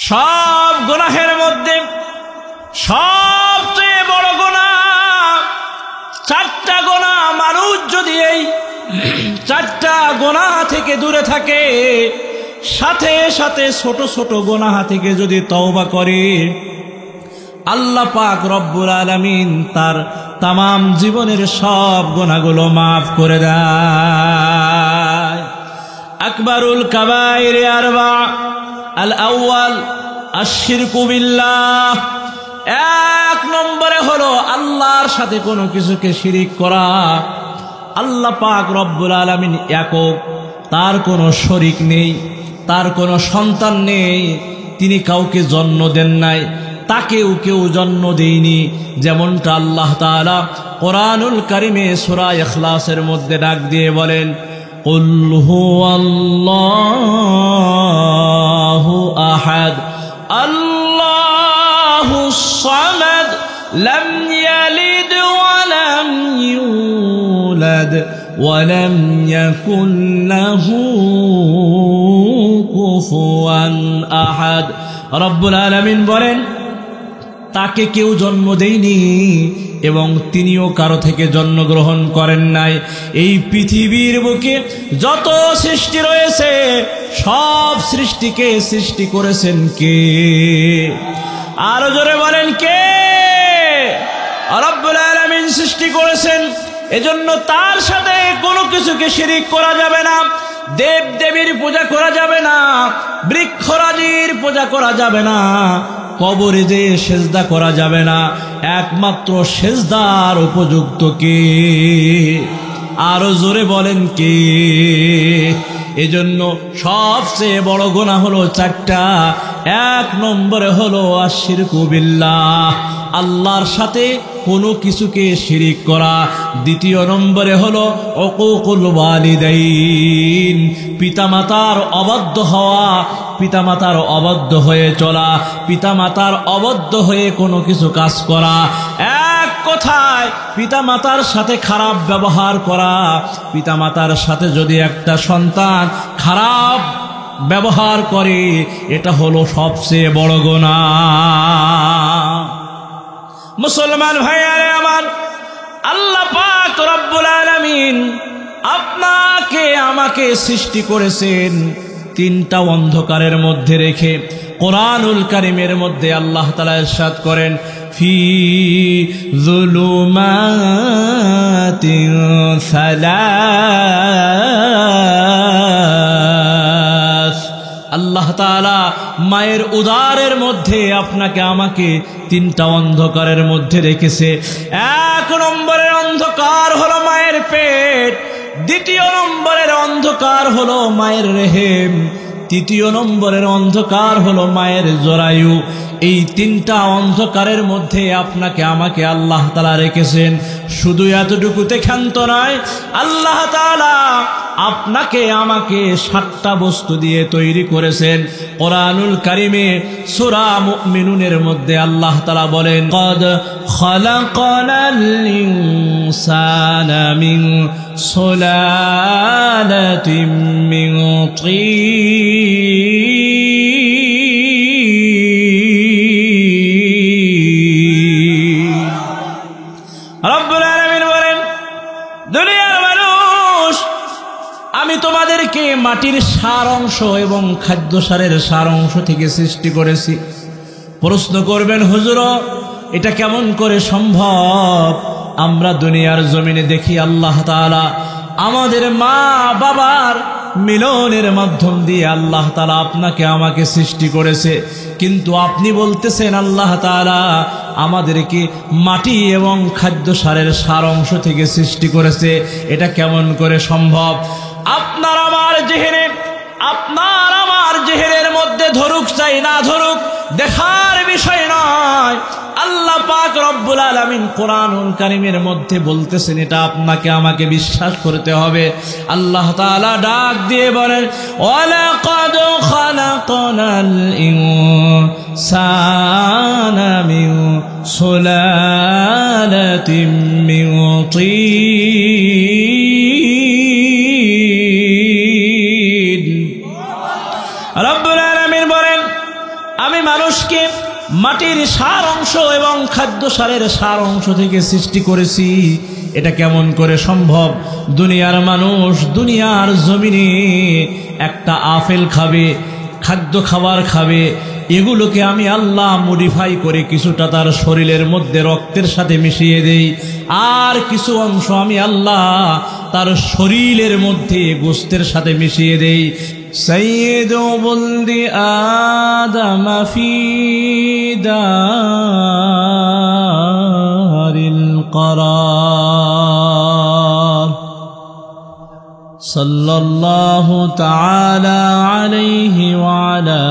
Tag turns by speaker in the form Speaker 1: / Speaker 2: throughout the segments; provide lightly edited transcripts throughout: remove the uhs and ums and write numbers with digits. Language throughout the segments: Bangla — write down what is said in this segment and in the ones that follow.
Speaker 1: সব গুনাহের মধ্যে সবচেয়ে বড় গুনাহ চারটা গুনাহ। মানুষ যদি এই চারটা গুনাহ থেকে দূরে থাকে, সাথে সাথে ছোট ছোট গুনাহ থেকে যদি তওবা করে, আল্লাহ পাক রব্বুল আলামিন তার তামাম জীবনের সব গুনাহগুলো মাফ করে দেয়। আকবারুল কাবাইর আরবা। আল আউয়াল আশ-শিরকু বিল্লাহ। এক নম্বরে হলো আল্লাহর সাথে কোনো কিছুকে শিরিক করা। আল্লাহ পাক রব্বুল আলামিন একক, তার কোনো শরীক নেই, তার কোনো সন্তান নেই, তিনি কাউকে জন্ম দেন নাই, তাকেও কেউ জন্ম দেয়নি। যেমনটা আল্লাহ তাআলা কোরআনুল কারিমে সূরা ইখলাসের মধ্যে ডাক দিয়ে বলেন, কুল হুয়াল্লাহু আহাদ আল্লাহুস সামাদ লাম ইয়ালিদ ওয়া লাম ইউলাদ ওয়া লাম ইয়াকুল লাহু কুফুয়ান আহাদ। রব্বুল আলামিন বলেন, তাকে কেউ জন্ম দেয়নি এবং তিনিও কারো থেকে জন্মগ্রহণ করেন নাই। এই পৃথিবীর বুকে যত সৃষ্টি রয়েছে সব সৃষ্টিকে সৃষ্টি করেছেন কে? আরো জোরে বলেন কে? রব্বুল আলামিন সৃষ্টি করেছেন। এজন্য তার সাথে কোনো কিছুকে শিরিক করা যাবে না। দেব দেবীর পূজা করা যাবে না, বৃক্ষরাজির পূজা করা যাবে না, কবরে যে সেজদা করা যাবে না। একমাত্র সেজদার উপযুক্ত কে? আরো জোরে বলেন কে? এজন্য সবচেয়ে বড় গুনাহ হলো চারটা। এক নম্বরে হলো আশ-শিরকু বিল্লাহ, আল্লাহর সাথে কোনো কিছুকে শিরিক করা। দ্বিতীয় নম্বরে হলো উকুকুল ওয়ালিদাইন, পিতামাতার অবাধ্য হওয়া, পিতামাতার অবাধ্য হয়ে চলা, পিতামাতার অবাধ্য হয়ে কোনো কিছু কাজ করা। এক কথায় পিতামাতার সাথে খারাপ ব্যবহার করা। পিতামাতার সাথে যদি একটা সন্তান খারাপ ব্যবহার করে, এটা হলো সবচেয়ে বড় গুনাহ। মুসলমান ভাইয়ারে আমার, আল্লাহ পাক রব্বুল আলামিন আপনাকে আমাকে সৃষ্টি করেছেন তিনটা অন্ধকারের মধ্যে রেখে। কোরআনুল কারীমের মধ্যে আল্লাহ তাআলা ইরশাদ করেন, ফি যুলুমাতিন সালাস। আল্লাহ তাআলা মায়ের উদরের মধ্যে আপনাকে আমাকে তিনটা অন্ধকারের মধ্যে রেখেছে। এক নম্বরের অন্ধকার হলো মায়ের পেট, দ্বিতীয় নম্বরের অন্ধকার হলো মায়ের রেহেম, তৃতীয় নম্বরের অন্ধকার হলো মায়ের জরায়ু। এই তিনটা অন্ধকারের মধ্যে আপনাকে আমাকে আল্লাহ তাআলা রেখেছেন। শুধু এতটুকুতে ক্ষান্ত নয়, আল্লাহ তাআলা আপনাকে আমাকে 7টা বস্তু দিয়ে তৈরি করেছেন। কোরআনুল কারীমে সূরা মুমিনুনের মধ্যে আল্লাহ তাআলা বলেন, ক্বাদ খালাকানাল ইনসানা মিন সুলালাতিন মিন তিন। রব্বুল আলামিন বলেন, দুনিয়ার মানুষ, আমি তোমাদেরকে মাটির সার অংশ এবং খাদ্য সারের সার অংশ থেকে সৃষ্টি করেছি। প্রশ্ন করবেন, হুজুর এটা কেমন করে সম্ভব? আমরা দুনিয়ার জমিনে দেখি আল্লাহ তাআলা আমাদের মা বাবার মিলনের মাধ্যম দিয়ে আল্লাহ তাআলা আপনাকে আমাকে সৃষ্টি করেছে, কিন্তু আপনি বলতেছেন আল্লাহ তাআলা আমাদেরকে মাটি এবং খাদ্য সারের সার অংশ থেকে সৃষ্টি করেছে। এটা কেমন করে সম্ভব? আপনার আমার জেহেনের মধ্যে ধরুক চাই না ধরুক দেখার বিষয় নয়। আল্লাহ পাক রব্বুল আলামিন কোরআনুল কারীমের মধ্যে বলতেছেন, এটা আপনাকে আমাকে বিশ্বাস করতে হবে। আল্লাহ তাআলা ডাক দিয়ে বলেন, ওয়ালাকাদ খালাকনাল ইনসানা মিন সুলালাতিন মিন তিন। রব্বুল আলামিন বলেন, আমি মানুষকে মাটির সার অংশ এবং খাদ্য সারের সার অংশ থেকে সৃষ্টি করেছি। এটা কেমন করে সম্ভব? দুনিয়ার মানুষ দুনিয়ার জমিনে একটা আপেল খাবে, খাদ্য খাবার খাবে, এগুলোকে আমি আল্লাহ মডিফাই করে কিছুটা তার শরীরের মধ্যে রক্তের সাথে মিশিয়ে দেই, আর কিছু অংশ আমি আল্লাহ তার শরীরের মধ্যে গোশতের সাথে মিশিয়ে দেই। সাইয়্যিদু বুলদি আদম ফি দারিল قرار সাল্লাল্লাহু তাআলা আলাইহি ওয়া আলা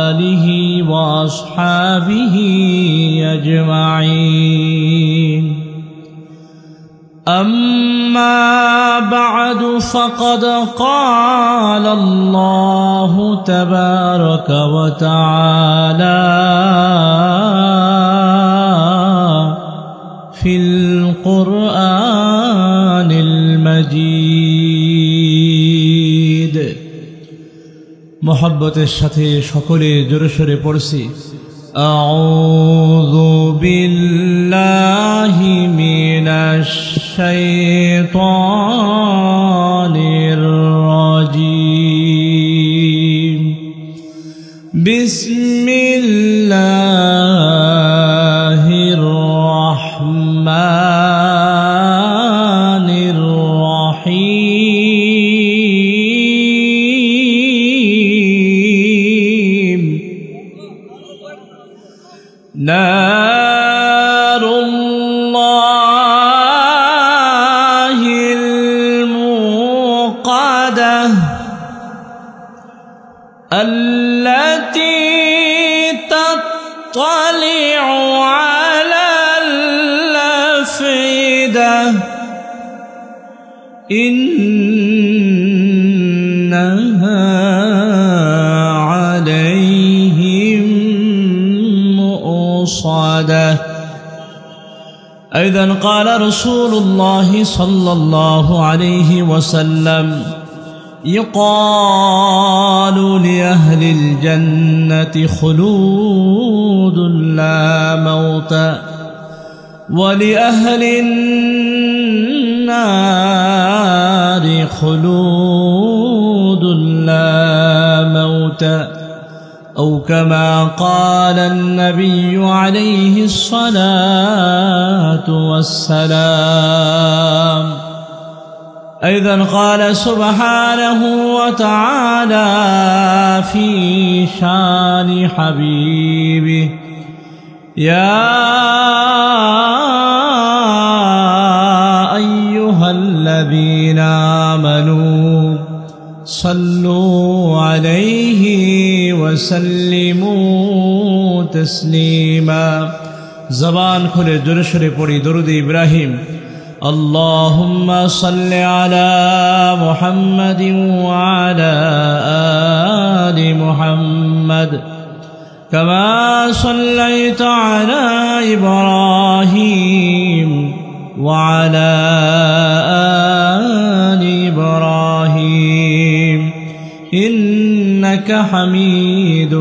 Speaker 1: আলিহি ওয়া আসহাবিহি আজমাইন। أما بعد فقد قال الله تبارك وتعالى في القرآن المجيد। محبتের সাথে সকলে জোরে সোরে পড়ছি أعوذ بالله من الشيطان الرجيم بسم الله الرحمن الرحيم نار الله الموقدة التي تطلع على الأفئدة إنها عليهم مؤصدة. أيضا قال رسول الله صلى الله عليه وسلم يقال لأهل الجنة خلود لا موت ولأهل النار خلود لا موت أو كما قال النبي عليه الصلاة والسلام. أيضا قال سبحانه وتعالى في شان حبيبه يا أيها الذين آمنوا صلوا عليه وسلموا تسليما. زبان খুলে জোরে সরে পড়ি দরুদ ইব্রাহিম। اللهم صل على محمد وعلى آل محمد كما صليت على إبراهيم وعلى آل إبراهيم إنك حميد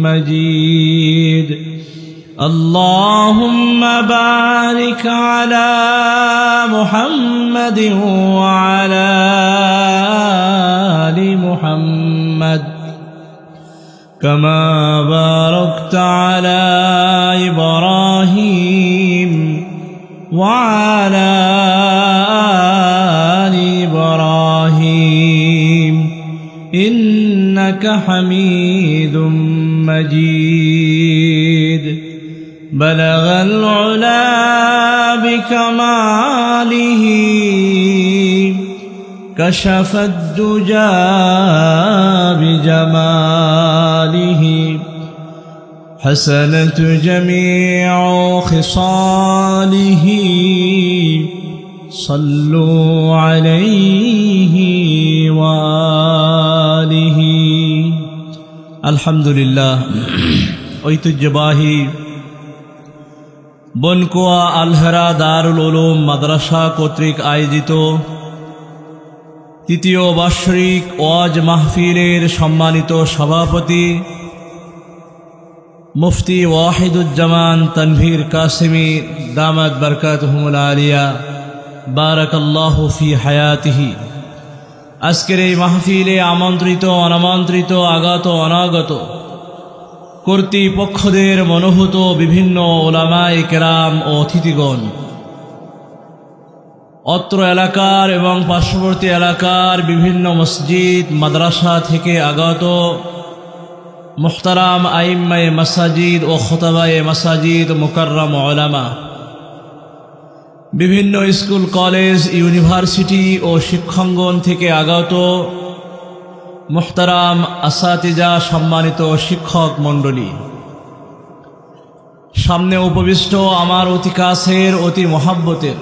Speaker 1: مجيد. اللهم بارك على محمد وعلى آل محمد كما باركت على إبراهيم وعلى آل إبراهيم إنك حميد مجيد. بلغ العلا بكماله كشف الدجى بجماله حسنت جميع خصاله صلوا عليه وآله. الحمد لله. ঐতিহ্যবাহী বনকুয়া আলহেরা দারুল উলুম মাদ্রাসা কর্তৃক আয়োজিত তৃতীয় বার্ষিক ওয়াজ মাহফিলের সম্মানিত সভাপতি মুফতি ওয়াহিদুজ্জামান তানভীর কাসেমি দামাত বরকাতুহুমুল আলিয়া বারাকাল্লাহু ফি হায়াতিহি। আজকের এই মাহফিলে আমন্ত্রিত অনামন্ত্রিত আগত অনাগত কর্তৃপক্ষদের মনোভূত বিভিন্ন উলামায়ে কেরাম ও অতিথিগণ, অত্র এলাকার এবং পার্শ্ববর্তী এলাকার বিভিন্ন মসজিদ মাদ্রাসা থেকে আগত মুহতারাম আইম্মায়ে মাসাজিদ ও খুতাবায়ে মাসাজিদ মুকাররম উলামা, বিভিন্ন স্কুল কলেজ ইউনিভার্সিটি ও শিক্ষাঙ্গন থেকে আগত মুহতারাম আসাতিজা, সম্মানিত শিক্ষক মণ্ডলী, সামনে উপবিষ্ট আমার অতি কাছের অতি মহাব্বতের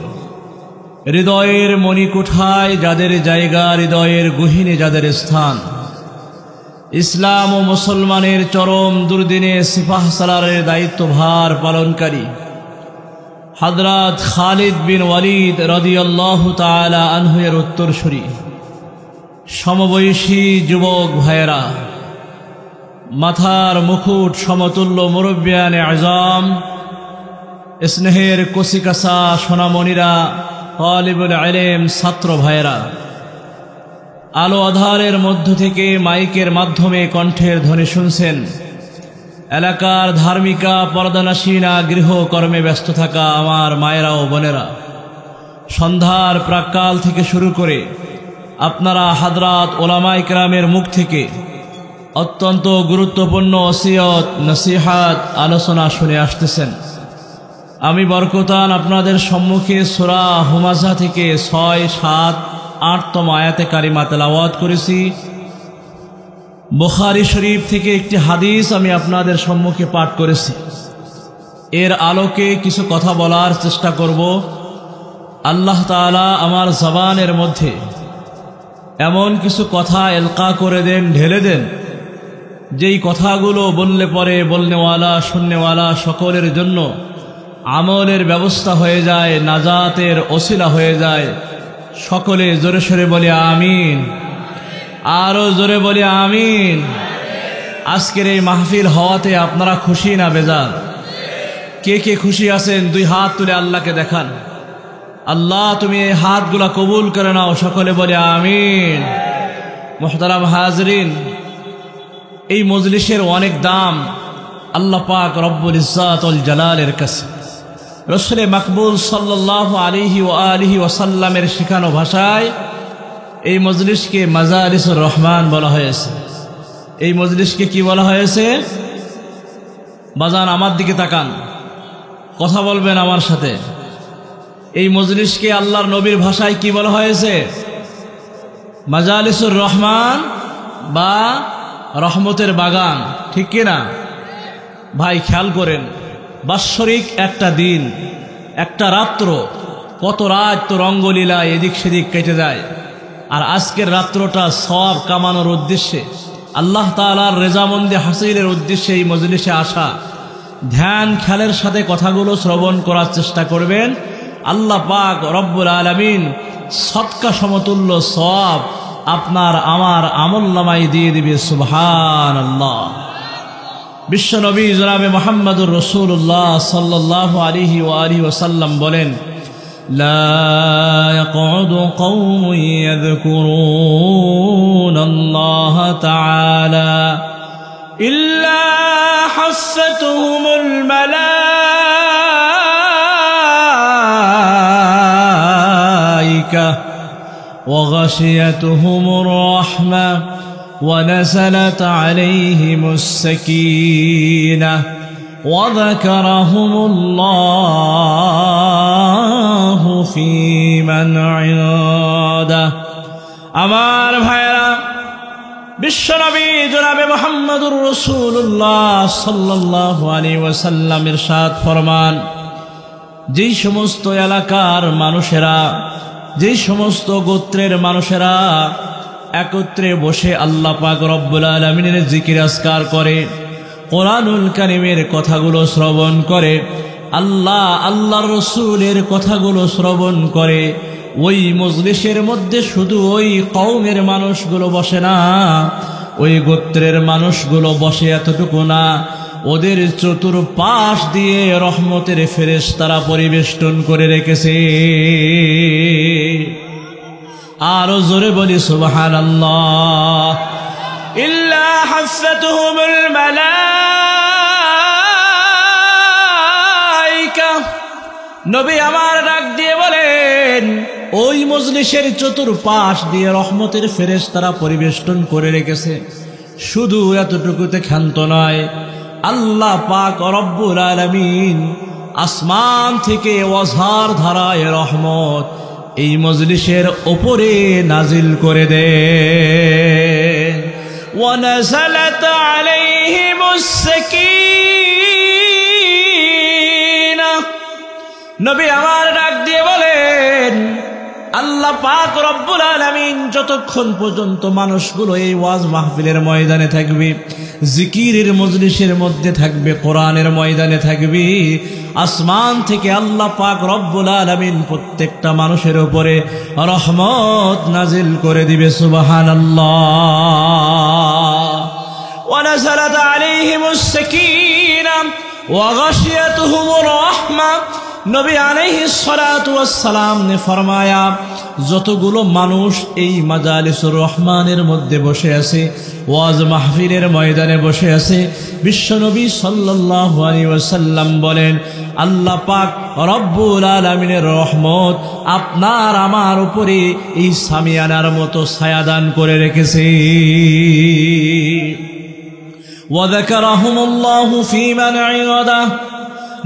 Speaker 1: হৃদয়ের মণিকুঠায় যাদের জায়গা, হৃদয়ের গহীনে যাদের স্থান, ইসলাম ও মুসলমানের চরম দুর্দিনে সিপাহ সালারের দায়িত্বভার পালনকারী হযরত খালিদ বিন ওয়ালিদ রাদিয়াল্লাহু তাআলা আনহু এর উত্তরসূরি সমবয়সী যুবক ভাইয়েরা, মাথার মুকুট সমতুল্য মুরব্বিয়ানে আযম, স্নেহের কচিকাঁচা সোনামণিরা, তালিবুল ইলম ছাত্র ভাইয়েরা, আলো আধারের মধ্য থেকে মাইকের মাধ্যমে কণ্ঠের ধ্বনি শুনছেন, এলাকার ধার্মিকা পর্দানাসীনা গৃহকর্মে ব্যস্ত থাকা আমার মায়েরা ও বোনেরা, সন্ধ্যার প্রাক্কাল থেকে শুরু করে আপনারা হযরত উলামায়ে কেরামের মুখ থেকে অত্যন্ত গুরুত্বপূর্ণ ওসিয়ত নসিহাত আলোচনা শুনে আসতেছেন। আমি বরকতান আপনাদের সম্মুখে সূরা হুমাযা থেকে 6, 7, 8তম আয়াতে কারিমা তেলাওয়াত করেছি। বুখারী শরীফ থেকে একটি হাদিস আমি আপনাদের সম্মুখে পাঠ করেছি। এর আলোকে কিছু কথা বলার চেষ্টা করব। আল্লাহ তাআলা আমার জবানের মধ্যে এমন কিছু কথা এলকা করে দেন, ঢেলে দেন, যেই কথাগুলো বললে পরে বলনেওয়ালা শুননেওয়ালা সকলের জন্য আমলের ব্যবস্থা হয়ে যায়, নাজাতের ওসিলা হয়ে যায়। সকলে জোরে সোরে বলি আমিন, আরো জোরে বলি আমিন। আজকের এই মাহফিল হওয়াতে আপনারা খুশি না বেজার? কে কে খুশি আছেন দুই হাত তুলে আল্লাহকে দেখান। আল্লাহ তুমি এই হাতগুলা কবুল করে নাও, সকলে বলি আমিন। মুহতারাম হাজরিন, এই মজলিসের অনেক দাম আল্লাহ পাক রব্বুল ইজ্জাত ওয়াল জালালের কাছে। রাসূল মাকবুল সাল্লাল্লাহু আলাইহি ওয়া আলিহি ওয়াসাল্লামের শেখানো ভাষায় এই মজলিসকে মাজালিসুর রহমান বলা হয়েছে। এই মজলিসকে কি বলা হয়েছে? বাজান আমার দিকে তাকান, কথা বলবেন আমার সাথে। এই মজলিসকে আল্লাহর নবীর ভাষায় কি বলা হয়েছে? মাজালিসুর রহমান বা রহমতের বাগান, ঠিক কিনা ভাই? খেয়াল করেন, বাৎসরিক একটা দিন, একটা রাত্র, কত রাত তো রঙ্গলীলা এদিক সেদিক কেটে যায়। আর আজকের রাত্রটা সওয়াব কামানোর উদ্দেশ্যে, আল্লাহ তাআলার রেজামন্দি হাসিলের উদ্দেশ্যে এই মজলিসে আসা। ধ্যান খেয়ালের সাথে কথাগুলো শ্রবণ করার চেষ্টা করবেন। আল্লাহ পাক রব্বুল আলামিন সদকা সমতুল্য সওয়াব আপনার আমার আমলনামায় দিয়ে দিবে, সুবহানাল্লাহ। বিশ্বনবী জনাবে মুহাম্মদুর রাসূলুল্লাহ সাল্লাল্লাহু আলাইহি ওয়া আলিহি ওয়াসাল্লাম বলেন, লা ইয়াকউদু কওমুন ইয়াযকুরুনাল্লাহ তাআলা ইল্লা হাফাতুহুমুল মালায়েকা ওয়া গাশিয়াতুহুমুর রাহমা ونزلت عليهم السكينة وذكرهم الله في من عنده। আমার ভাইরা, বিশ্বনবী জনাবে মুহাম্মদুর রাসূলুল্লাহ সাল্লাল্লাহু আলাইহি ওয়াসাল্লাম ইরশাদ ফরমান, যেই সমস্ত এলাকার মানুষেরা, যেই সমস্ত গোত্রের মানুষেরা একত্রে বসে আল্লাহ পাক রব্বুল আলামিনের জিকির আজকার করে, কোরআনুল কারীমের কথাগুলো শ্রবণ করে, আল্লাহর রাসূলের কথাগুলো শ্রবণ করে, ওই মজলিসের মধ্যে শুধু ওই কওমের মানুষগুলো বসে না, ওই গোত্রের মানুষগুলো বসে এতটুকু না, ওদের চতুর্পাশ দিয়ে রহমতের ফেরেশতারা পরিবেষ্টন করে রেখেছে। আরো জোরে বলি সুবহানাল্লাহ। ইল্লা হাফাতুহুমুল মালায়েকা, নবী আমার ডাক দিয়ে বলেন ওই মজলিসের চতুর্পাশ দিয়ে রহমতের ফেরেশতারা পরিবেষ্টন করে রেখেছে। শুধু এতটুকুতে ক্ষান্ত নয়, আল্লাহ পাক রব্বুল আলামিন আসমান থেকে অঝার ধারায় রহমত এই মজলিসের ওপরে নাজিল করে দেন। ওয়ানাযালাত আলাইহিমুস সাকিনাহ, নবী আমার ডাক দিয়ে বলেন আল্লাহ পাক রব্বুল আলামিন যতক্ষণ পর্যন্ত মানুষগুলো এই ওয়াজ মাহফিলের ময়দানে থাকবে, জিকিরের মজলিসের মধ্যে থাকবে, কোরআনের ময়দানে থাকবে, আসমান থেকে আল্লাহ পাক রব্বুল আলামিন প্রত্যেকটা মানুষের উপরে রহমত নাজিল করে দিবে। সুবহানাল্লাহ। ওয়ানাযালাত আলাইহিমুস সাকিনাহ ওয়া গাশিয়াতুহুমুর রাহমাহ, নবী আলাইহিস সালাতু ওয়াস সালাম ने ফরমায়া যতগুলো মানুষ এই মাজালিসুর রহমানের মধ্যে বসে আছে, ওয়াজ মাহফিলের ময়দানে বসে আছে, বিশ্বনবী সাল্লাল্লাহু আলাইহি ওয়াসাল্লাম বলেন আল্লাহ পাক রব্বুল আলামিনের রহমত আপনার আমার উপরে এই সামিয়ানার মতো ছায়াদান করে রেখেছে। ওয়া যাকারাহুমুল্লাহু ফী মান ইবাদা,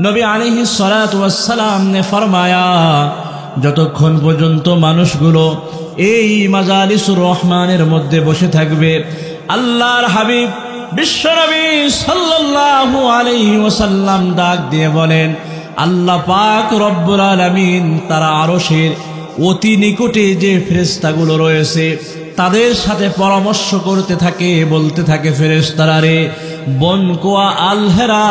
Speaker 1: নবী আলাইহিস সালাতু ওয়াস সালাম ने ফরমায়া যতক্ষণ পর্যন্ত মানুষগুলো এই মাজালিসুর রহমানের মধ্যে বসে থাকবে, আল্লাহর হাবিব বিশ্বনবী সাল্লাল্লাহু আলাইহি ওয়াসাল্লাম ডাক দিয়ে বলেন আল্লাহ পাক রব্বুল আলামিন তারা আরশের অতি নিকটে যে ফেরেশতাগুলো রয়েছে তাদের সাথে পরামর্শ করতে থাকে, বলতে থাকে ফেরেশতারা রে, বনকোয়া আলহেরা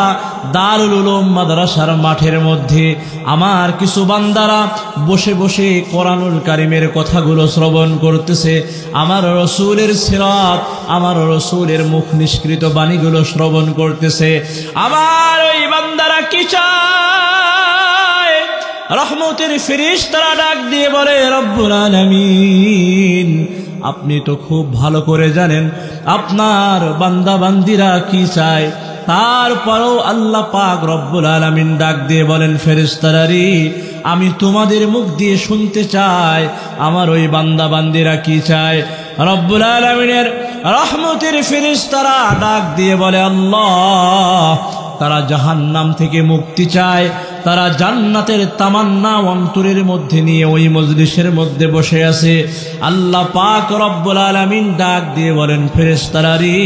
Speaker 1: দারুল উলুম মাদ্রাসার মাঠের মধ্যে আমার কিছু বান্দারা বসে বসে কোরআনুল কারীমের কথাগুলো শ্রবণ করতেছে, আমার রসূলের সিরাত, আমার রসূলের মুখ নিষ্কৃত বাণীগুলো শ্রবণ করতেছে। আমার ওই বান্দারা কি চায়? রহমতের ফেরেশতারা ডাক দিয়ে বলে রব্বুল আলামিন আপনি তো খুব ভালো করে জানেন আপনার বান্দা বান্দিরা কি চায়। তারপরও আল্লাহ পাক রব্বুল আলামিন ডাক দিয়ে বলেন ফেরেশতারা রে, আমি তোমাদের মুখ দিয়ে শুনতে চাই আমার ওই বান্দা বান্দিরা কি চায়। রব্বুল আলামিনের রহমতের ফেরেশতারা ডাক দিয়ে বলে আল্লাহ তারা জাহান্নাম থেকে মুক্তি চায়, তারা জান্নাতের তামান্না অন্তরের মধ্যে নিয়ে ওই মজলিসের মধ্যে বসে আছে। আল্লাহ পাক রব্বুল আলামিন ডাক দিয়ে বলেন ফেরেশতারা রে,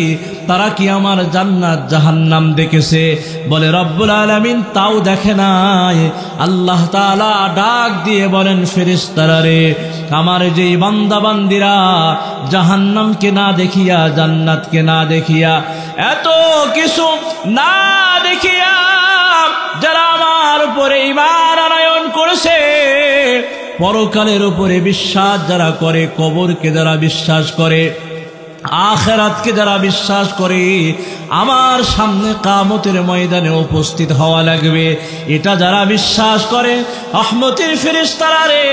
Speaker 1: তারা কি আমার জান্নাত জাহান্নাম দেখেছে? বলে রব্বুল আলামিন তাও দেখে নাই। আল্লাহ তাআলা ডাক দিয়ে বলেন ফেরেশতারা রে, আমার যেই বান্দা বান্দিরা জাহান্নামকে না দেখিয়া, জান্নাতকে না দেখিয়া, এত কিছু না দেখিয়া যারা আমার উপরে ঈমান আনয়ন করেছে, পরকালের উপরে বিশ্বাস যারা করে, কবরকে যারা বিশ্বাস করে, আখিরাতকে যারা বিশ্বাস করে, আমার সামনে কিয়ামতের ময়দানে উপস্থিত হওয়া লাগবে, এটা যারা বিশ্বাস করে, রহমতের ফেরেশতারা রে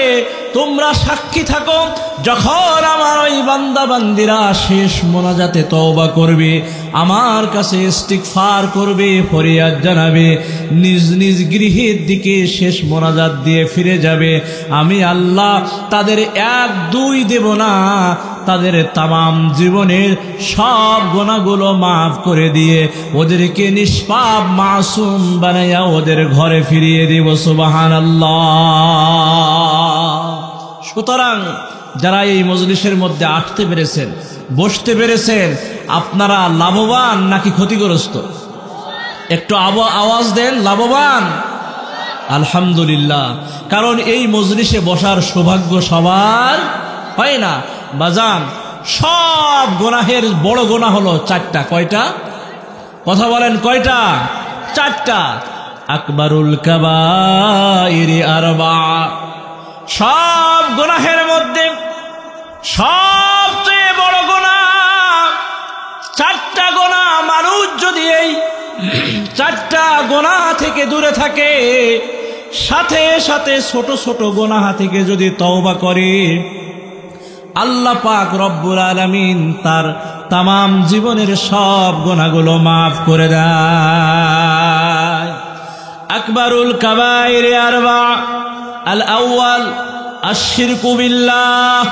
Speaker 1: তোমরা সাক্ষী থাকো, যখন আমার ওই বান্দা বান্দিরা শেষ মোনাজাতে তওবা করবে, আমার কাছে ইস্তিগফার করবে, ফরিয়াদ জানাবে, নিজ নিজ গৃহের দিকে শেষ মোনাজাত দিয়ে ফিরে যাবে, আমি আল্লাহ তাদের 1-2 দেব না, তাদের তামাম জীবনের সব গুনাহগুলো মাফ করে দিয়ে ওদেরকে নিষ্পাপ মাসুম বানাইয়া ওদের ঘরে ফিরিয়ে দিব। সুবহানাল্লাহ। সুতরাং যারা এই মজলিসের মধ্যে আসতে পেরেছেন, বসতে পেরেছেন, আপনারা লাভবান নাকি ক্ষতিগ্রস্ত? একটু আওয়াজ দেন, লাভবান? আলহামদুলিল্লাহ। কারণ এই মজলিসে বসার সৌভাগ্য সবার হয় না। বাজান, সব গুনাহের বড় গুনাহ হলো 4টা। কয়টা? কথা বলেন, কয়টা? 4টা। আকবারুল কাবাইরি 4। সব গুনাহের মধ্যে সবচেয়ে বড় গুনাহ 4টা গুনাহ। মানুষ যদি এই চারটা গুনাহ থেকে দূরে থাকে, সাথে সাথে ছোট ছোট গুনাহ থেকে যদি তওবা করে, আল্লাহ পাক রব্বুল আলামিন তার তামাম জীবনের সব গুনাহগুলো মাফ করে দেয়। আকবারুল কাবাইর আরবা, আল আউয়াল আশ-শিরকু বিল্লাহ।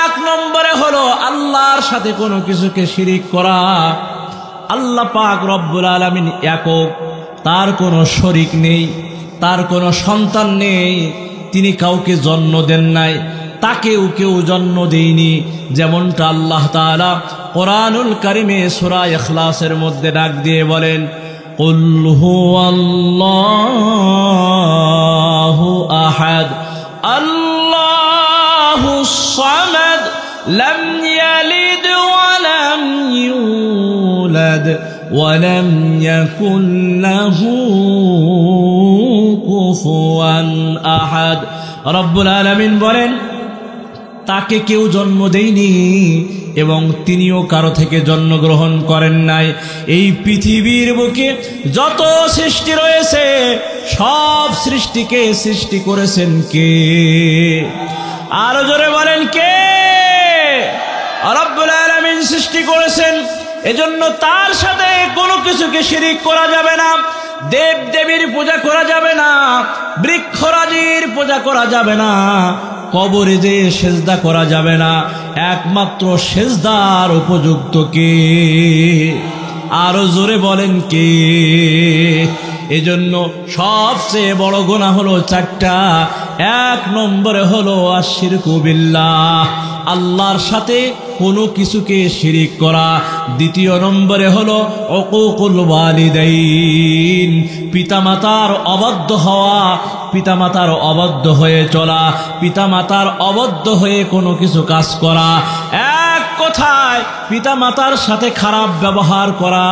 Speaker 1: এক নম্বরে হলো আল্লাহর সাথে কোনো কিছুকে শিরিক করা। আল্লাহ পাক রব্বুল আলামিন একক, তার কোনো শরীক নেই, তার কোনো সন্তান নেই, তিনি কাউকে জন্ম দেন নাই, তাকেও কেউ জন্ম দেয়নি। যেমনটা আল্লাহ তাআলা কোরআনুল কারিমে সূরা ইখলাসের মধ্যে ডাক দিয়ে বলেন, কুল হুয়াল্লাহু আহাদ আল্লাহুস সামাদ লাম ইয়ালিদ ওয়া লাম ইউলাদ ওয়া লাম ইয়াকুল লাহু কুফুয়ান আহাদ। রব্বুল আলামিন বলেন, তাকে কেউ জন্ম দেয়নি এবং তিনিও কারো থেকে জন্মগ্রহণ করেন নাই। এই পৃথিবীর বুকে যত সৃষ্টি রয়েছে, সব সৃষ্টিকে সৃষ্টি করেছেন কে? আরো জোরে বলেন কে? রব্বুল আলামিন সৃষ্টি করেছেন। এজন্য তার সাথে কোনো কিছুকে শিরিক করা যাবে না। দেব দেবীর পূজা করা যাবে না, বৃক্ষরাজির পূজা করা যাবে না, কবরে যে সেজদা করা যাবে না। একমাত্র সেজদার উপযুক্ত কে? আরো জোরে বলেন কে? এজন্য সবচেয়ে বড় গুনাহ হলো চারটা। এক নম্বরে হলো আশ-শিরকু বিল্লাহ, আল্লাহর সাথে কোনো কিছুকে শিরিক করা। দ্বিতীয় নম্বরে হলো উকুকুল ওয়ালিদাইন, পিতামাতার অবাধ্য হওয়া, পিতামাতার অবাধ্য হয়ে চলা, পিতামাতার অবাধ্য হয়ে কোনো কিছু কাজ করা। এক কথায় পিতামাতার সাথে খারাপ ব্যবহার করা।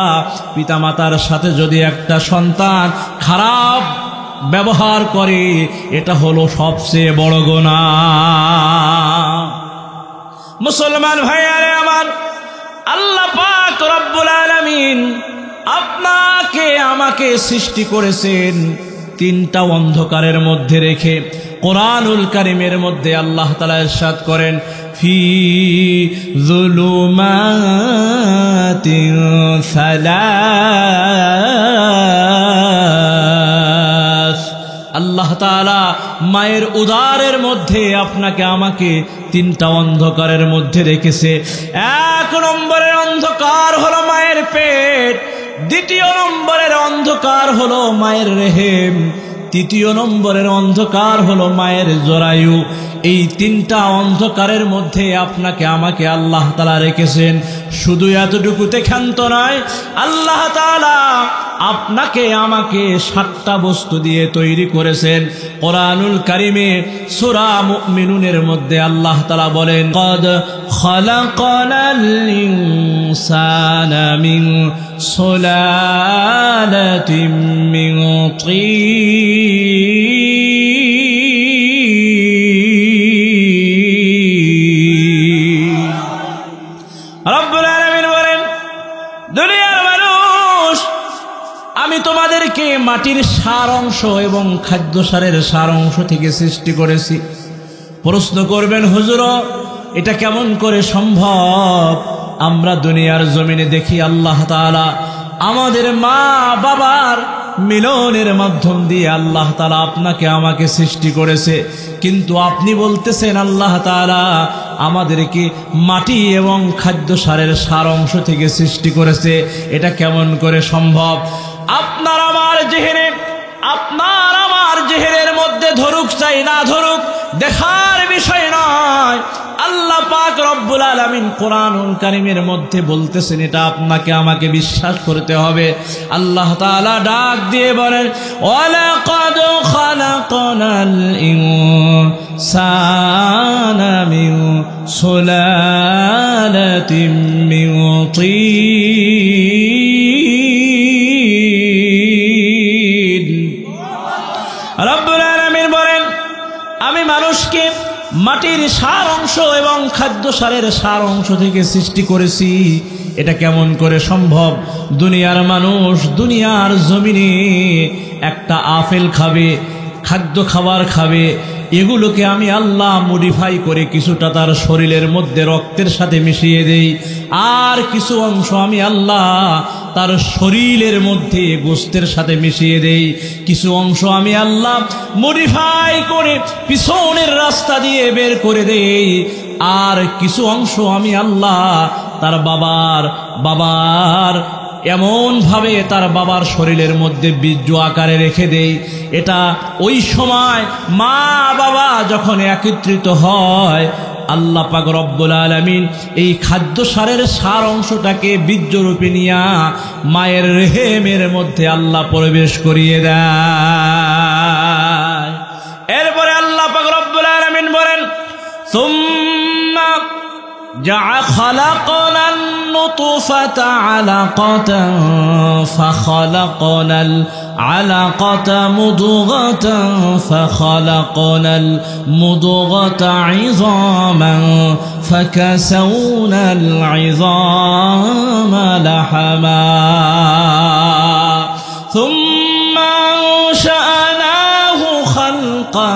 Speaker 1: পিতামাতার সাথে যদি একটা সন্তান খারাপ ব্যবহার করে, এটা হলো সবচেয়ে বড় গুনাহ। মুসলমান ভাইয়ারে আমার, আল্লাহ পাক রব্বুল আলামিন আপনাকে আমাকে সৃষ্টি করেছেন তিনটা অন্ধকারের মধ্যে রেখে। কোরআনুল কারীমের মধ্যে আল্লাহ তাআলা ইরশাদ করেন, ফি যুলুমাতিন সালাস। আল্লাহ তাআলা মায়ের উদরের মধ্যে আপনাকে আমাকে তিনটা অন্ধকারের মধ্যে রেখেছে। এক নম্বরের অন্ধকার হলো মায়ের পেট, দ্বিতীয় নম্বরের অন্ধকার হলো মায়ের রেহেম, তৃতীয় নম্বরের অন্ধকার হলো মায়ের জরায়ু। এই তিনটা অন্ধকারের মধ্যে আপনাকে আমাকে আল্লাহ তাআলা রেখেছেন। শুধু এতটুকুতে ক্ষান্ত নয়, আল্লাহ তাআলা আপনাকে আমাকে 7টা বস্তু দিয়ে তৈরি করেছেন। কোরআনুল কারীমে সূরা মুমিনুনের মধ্যে আল্লাহ তাআলা বলেন, ক্বাদ খালাকানাল ইনসানা মিন সুলালাতিন মিন তিন। রব্বুল আলামিন বলেন, দুনিয়ার মানুষ, আমি তোমাদেরকে মাটির সার অংশ এবং খাদ্য সারের সার অংশ থেকে সৃষ্টি করেছি। প্রশ্ন করবেন, হুজুর এটা কেমন করে সম্ভব? আমরা দুনিয়ার জমিনে দেখি আল্লাহ তাআলা আমাদের মা বাবার মিলনের মাধ্যম দিয়ে আল্লাহ তাআলা আপনাকে আমাকে সৃষ্টি করেছে, কিন্তু আপনি বলতেছেন আল্লাহ তাআলা আমাদেরকে মাটি এবং খাদ্য সারের সার অংশ থেকে সৃষ্টি করেছে। এটা কেমন করে সম্ভব? আপনার আমার জেহেনের মধ্যে ধরুক চাই না ধরুক, দেখার বিষয় নয়। আল্লাহ পাক রব্বুল আলামিন কোরআনুল কারীমের মধ্যে বলতেছেন, এটা আপনাকে আমাকে বিশ্বাস করতে হবে। আল্লাহ তাআলা ডাক দিয়ে বলেন, ওয়ালাকাদ খালাকানাল ইনসানা মিন সুলালাতিন মিন তিন। রব্বুল আলামিন বলেন, আমি মানুষকে মাটির সার অংশ এবং খাদ্য সারের সার অংশ থেকে সৃষ্টি করেছি। এটা কেমন করে সম্ভব? দুনিয়ার মানুষ দুনিয়ার জমিনে একটা আপেল খাবে, খাদ্য খাবার খাবে, এগুলোকে আমি আল্লাহ মডিফাই করে কিছুটা তার শরীরের মধ্যে রক্তের সাথে মিশিয়ে দেই, আর কিছু অংশ আমি আল্লাহ তার শরীরের মধ্যে গোশতের সাথে মিশিয়ে দেই, কিছু অংশ আমি আল্লাহ মডিফাই করে পিছনের রাস্তা দিয়ে বের করে দেই, আর কিছু অংশ আমি আল্লাহ তার বাবার এমন ভাবে তার বাবার শরীরের মধ্যে বীর্য আকারে রেখে দেই। এটা ওই সময় মা বাবা যখন একত্রিত হয়, আল্লাহ পাক রব্বুল আলামিন এই খাদ্য সারের সার অংশটাকে বীর্যরূপে নিয়া মায়ের রেহেমের মধ্যে আল্লাহ প্রবেশ করিয়ে দেয়। এরপরে আল্লাহ পাক রব্বুল আলামিন বলেন, সুম্মা خلقنا النطفة علقة فخلقنا العلقة مضغة فخلقنا المضغة عظاما فكسونا العظام لحما ثم أنشأناه خلقا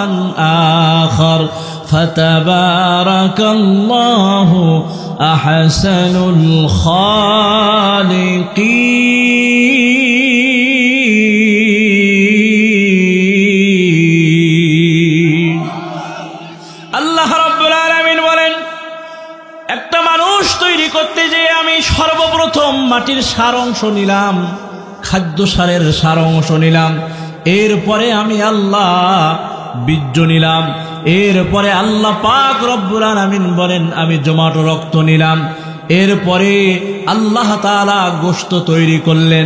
Speaker 1: آخر فتبارك الله أحسن الخالقين। আল্লাহ রাব্বুল আলামিন বলেন, একটা মানুষ তৈরি করতে যে আমি সর্বপ্রথম মাটির সার অংশ নিলাম, খাদ্য সারের সার অংশ নিলাম, এরপরে আমি আল্লাহ বীর্য নিলাম, এরপরে আল্লাহ পাক রব্বুল আলামিন বলেন আমি জমাটো রক্ত নিলাম, এরপরে আল্লাহ তাআলা গোশত তৈরি করলেন,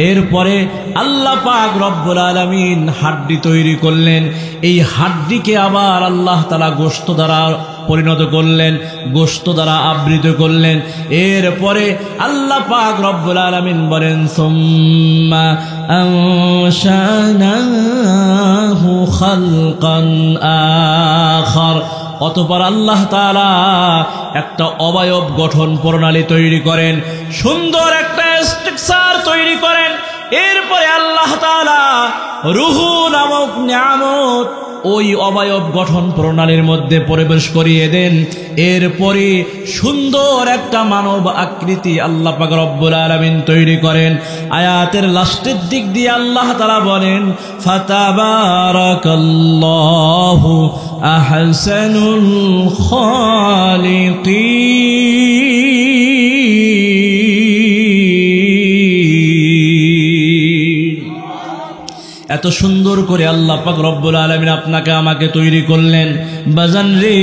Speaker 1: এরপরে আল্লাহ পাক রব্বুল আলামিন হাড্ডি তৈরি করলেন, এই হাড্ডিকে আবার আল্লাহ তাআলা গোশত দ্বারা পরিণত করলেন, গোশত দ্বারা আবৃত করলেন, এরপরে আল্লাহ পাক রব্বুল আলামিন বলেন সুম্মা আনশানাহু খালকান আখার, অতঃপর আল্লাহ তাআলা একটা অবয়ব গঠন প্রণালী তৈরি করেন, সুন্দর একটা স্ট্রাকচার তৈরি করেন, এরপরে আল্লাহ তাআলা রূহু নামক নিয়ামত ওই অবয়ব গঠন প্রণালীর মধ্যে প্রবেশ করিয়ে দেন, এরপরে সুন্দর একটা মানব আকৃতি আল্লাহ পাক রব্বুল আলামিন তৈরি করেন। আয়াতের লাস্টের দিক দিয়ে আল্লাহ তাআলা বলেন ফাতাবারাকাল্লাহু আহসানুল খালিকিন। এত সুন্দর করে আল্লাহ পাক রব্বুল আলামিন আপনাকে আমাকে তৈরি করলেন। বাজান রে,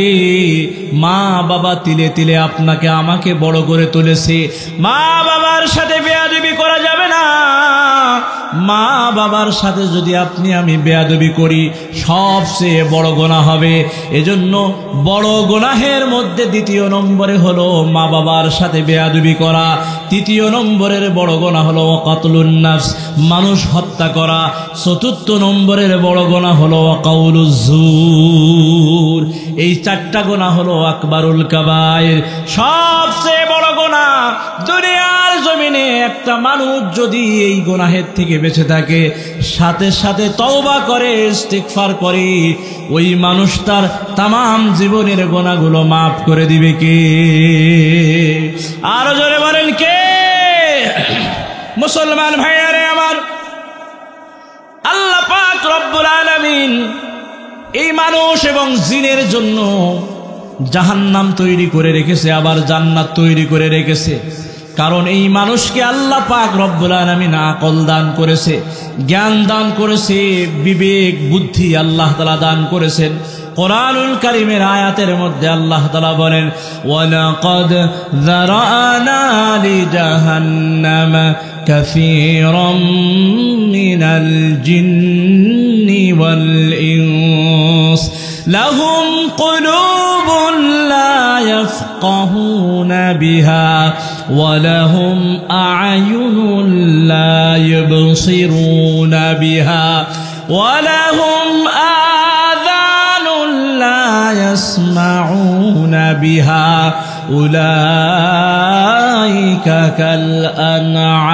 Speaker 1: মা বাবা তিলে তিলে আপনাকে আমাকে বড় করে তুলেছে। মা বাবার সাথে বেয়াদবি করা যাবে না। মা বাবার সাথে যদি আপনি আমি বেয়াদবি করি সবচেয়ে বড় গুনাহ হবে। এজন্য বড় গুনাহের মধ্যে দ্বিতীয় নম্বরে হলো মা বাবার সাথে বেয়াদবি করা, তৃতীয় নম্বরের বড় গুনাহ হলো কাতলুন নাফস, মানুষ হত্যা করা, চতুর্থ নম্বরের বড় গুনাহ হলো কাউলুজ জুর। এই চারটা গুনাহ হলো আকবারুল কাবায়ের, সবচেয়ে বড় গুনাহ। দুনিয়ার জমিনে একটা মানুষ যদি এই গুনাহের থেকে বেঁচে থাকে, সাথে সাথে তওবা করে ইস্তিগফার করে, ওই মানুষ তার তামাম জীবনের গুনাহগুলো মাফ করে দিবে কে? আরো জোরে বলেন কে? মুসলমান ভাইয়ারে আমার, আল্লাহ পাক রব্বুল আলামিন এই মানুষ এবং জিনের জন্য জাহান্নাম তৈরি করে রেখেছে, আবার জান্নাত তৈরি করে রেখেছে। কারণ এই মানুষকে আল্লাহ পাক রব্বুল আলামিন আকল দান করেছে, জ্ঞান দান করেছে, বিবেক বুদ্ধি আল্লাহ তাআলা দান করেছেন। কোরআনুল কারীমের আয়াতের মধ্যে আল্লাহ তাআলা বলেন ওয়ালাকাদ যারানা লিজাহান্নামা কাসীরাম মিনাল জিন্নি ওয়াল ইনস লাহুম কুলুবুন লা ইয়াফকাহুনা বিহা ওয়া লাহুম আ'য়ুনুন লা ইউবসিরুনা বিহা ওয়া লাহুম আযানুন لا يسمعون بها উলাইকা কাল আনআম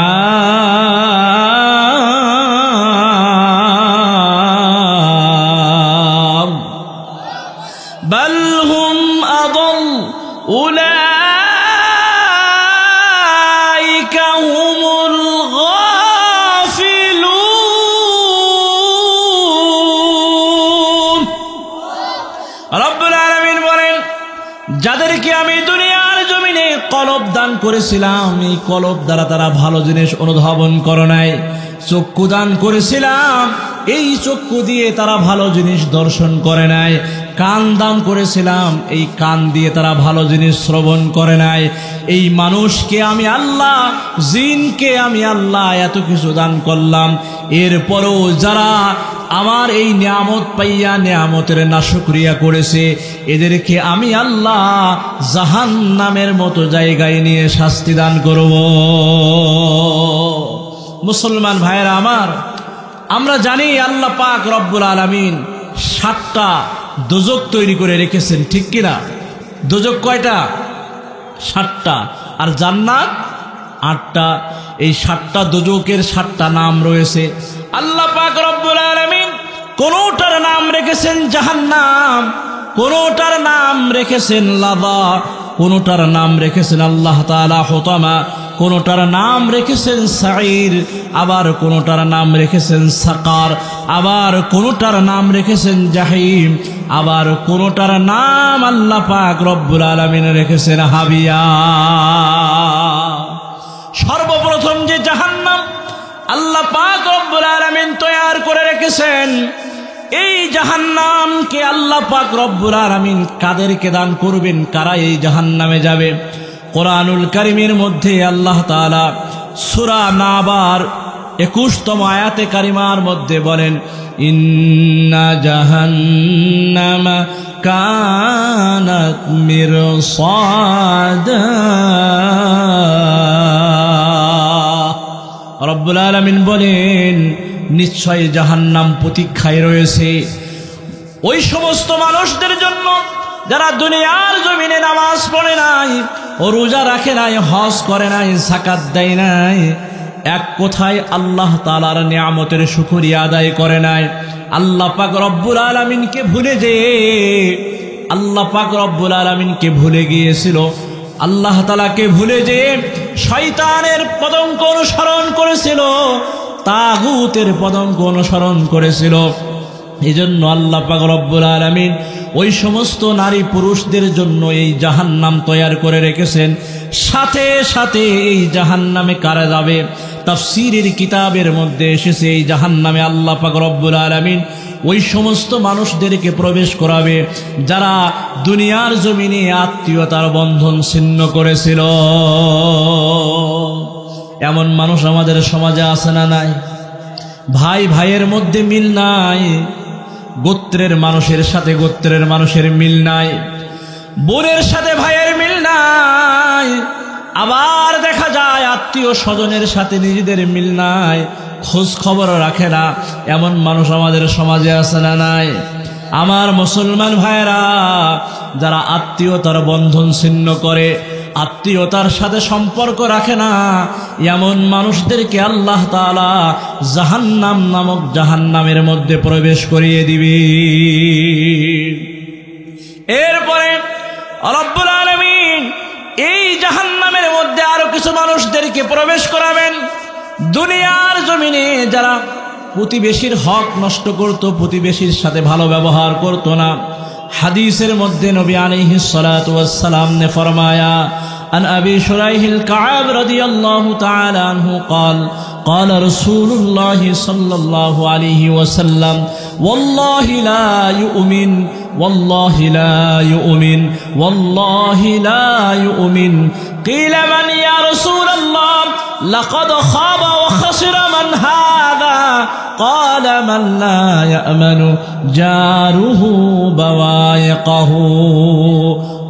Speaker 1: বাল হুম আদাল উলাইকা হুমুল গাফিলুন। রব্বুল আলামিন বলেন, যাদেরকে আমি দুনিয়ার জমিনে কলব দান করেছিলাম, এই কলব দ্বারা তারা ভালো জিনিস অনুধাবন করে নাই। চক্ষু দান করেছিলাম, এই চক্ষু দিয়ে তারা ভালো জিনিস দর্শন করে নাই। কান দান করেছিলাম, এই কান দিয়ে তারা ভালো জিনিস শ্রবণ করে নাই। এই মানুষকে আমি আল্লাহ, জিনকে আমি আল্লাহ এত কিছু দান করলাম, এরপরও যারা আমার এই নিয়ামত পাইয়া নিয়ামতের নাশুকরিয়া করেছে, এদেরকে আমি আল্লাহ জাহান্নামের মতো জায়গায় নিয়ে শাস্তি দান করব। মুসলমান ভাইয়েরা আমার, আমরা জানি আল্লাহ পাক রব্বুল আলামিন 7টা দোজক তৈরি করে রেখেছেন, ঠিক কিনা? দোজক কয়টা? 7টা। আর জান্নাত 8টা। এই 7টা দোজকের 7টা নাম রয়েছে। আল্লাহ পাক রব্বুল আলামিন কোনটার নাম রেখেছেন জাহান্নাম, কোনটার নাম রেখেছেন লাভা, কোনটার নাম রেখেছেন আল্লাহ তাআলা হুতামা, কোনটার নাম রেখেছেন সাঈর, আবার কোনটার নাম রেখেছেন সাকার, আবার কোনটার নাম রেখেছেন জাহিম, আবার কোনটার নাম আল্লাহ পাক রব্বুল আলামিন রেখেছেন হাবিয়া। সর্বপ্রথম যে জাহান্নাম আল্লাহ পাক রব্বুল আলামিন তৈয়ার করে রেখেছেন, এই জাহান্নামকে আল্লাহ পাক রব্বুল আলামিন কাদেরকে দান করবেন, কারা এই জাহান্নামে যাবে? কোরআনুল কারীমের মধ্যে আল্লাহ তাআলা সূরা নাবার 21তম আয়াতে কারিমার মধ্যে বলেন, ইন্না জাহান্নামা কানাত মিরসাদা। রব্বুল আলামিন বলেন, নিশ্চয় জাহান্নাম প্রতীক্ষায় রয়েছে ওই সমস্ত মানুষদের জন্য যারা দুনিয়ার জমিনে নামাজ পড়ে নাই, ও রোজা রাখে নাই, হজ করে নাই, যাকাত দেয় নাই, এক কথায় আল্লাহ তাআলার নিয়ামতের শুকরিয়া আদায় করে নাই। আল্লাহ পাক রব্বুল আলামিনকে ভুলে আল্লাহ পাক রব্বুল আলামিনকে ভুলে গিয়েছিল, আল্লাহ তাআলাকে ভুলে শয়তানের পদঙ্ক অনুসরণ করেছিল, তাগুতের পদঙ্ক অনুসরণ করেছিল। এজন্য আল্লাহ পাক রব্বুল আলামিন ওই সমস্ত নারী পুরুষদের জন্য এই জাহান্নাম তৈয়ার করে রেখেছেন। সাথে সাথে এই জাহান্নামে কারা যাবে? তাফসীরের কিতাবের মধ্যে এসেছে, এই জাহান্নামে আল্লাহ পাক রব্বুল আলামিন ওই সমস্ত মানুষদেরকে প্রবেশ করাবে যারা দুনিয়ার জমিনে আত্মীয়তার বন্ধন ছিন্ন করেছিল। এমন মানুষ আমাদের সমাজে আছে না নাই? ভাই ভাইয়ের মধ্যে মিল নাই, গোত্রের মানুষের সাথে গোত্রের মানুষের মিল নাই, বোনের সাথে ভাইয়ের মিল নাই, আবার দেখা যায় আত্মীয় স্বজনের সাথে নিজেদের মিল নাই, খোঁজ খবর রাখে না। এমন মানুষ আমাদের সমাজে আছে না নাই? আমার মুসলমান ভাইয়েরা, যারা আত্মীয়তার বন্ধন ছিন্ন করে, আত্মীয়তার সাথে সম্পর্ক রাখে না, এমন মানুষদেরকে আল্লাহ তাআলা জাহান্নাম নামক জাহান্নামের মধ্যে প্রবেশ করিয়ে দিবে। এরপরে রব্বুল আলামিন এই জাহান্নামের মধ্যে আরো কিছু মানুষদেরকে প্রবেশ করাবেন। দুনিয়ার জমিনে যারা প্রতিবেশীর হক নষ্ট করত, প্রতিবেশীর সাথে ভালো ব্যবহার করত না, হাদিসের মধ্যে নবী আলাইহিস সালাতু ওয়াস সালাম ने फरमाया अन अबी शुराइहिल कअब रदियल्लाहु ताला अन्हु قال قال رسول الله صلى الله عليه وسلم والله لا يؤمن والله لا يؤمن والله لا يؤمن قيل من يا رسول الله لقد خاب وخسر من هذا قال من لا يأمن جاره بوائقه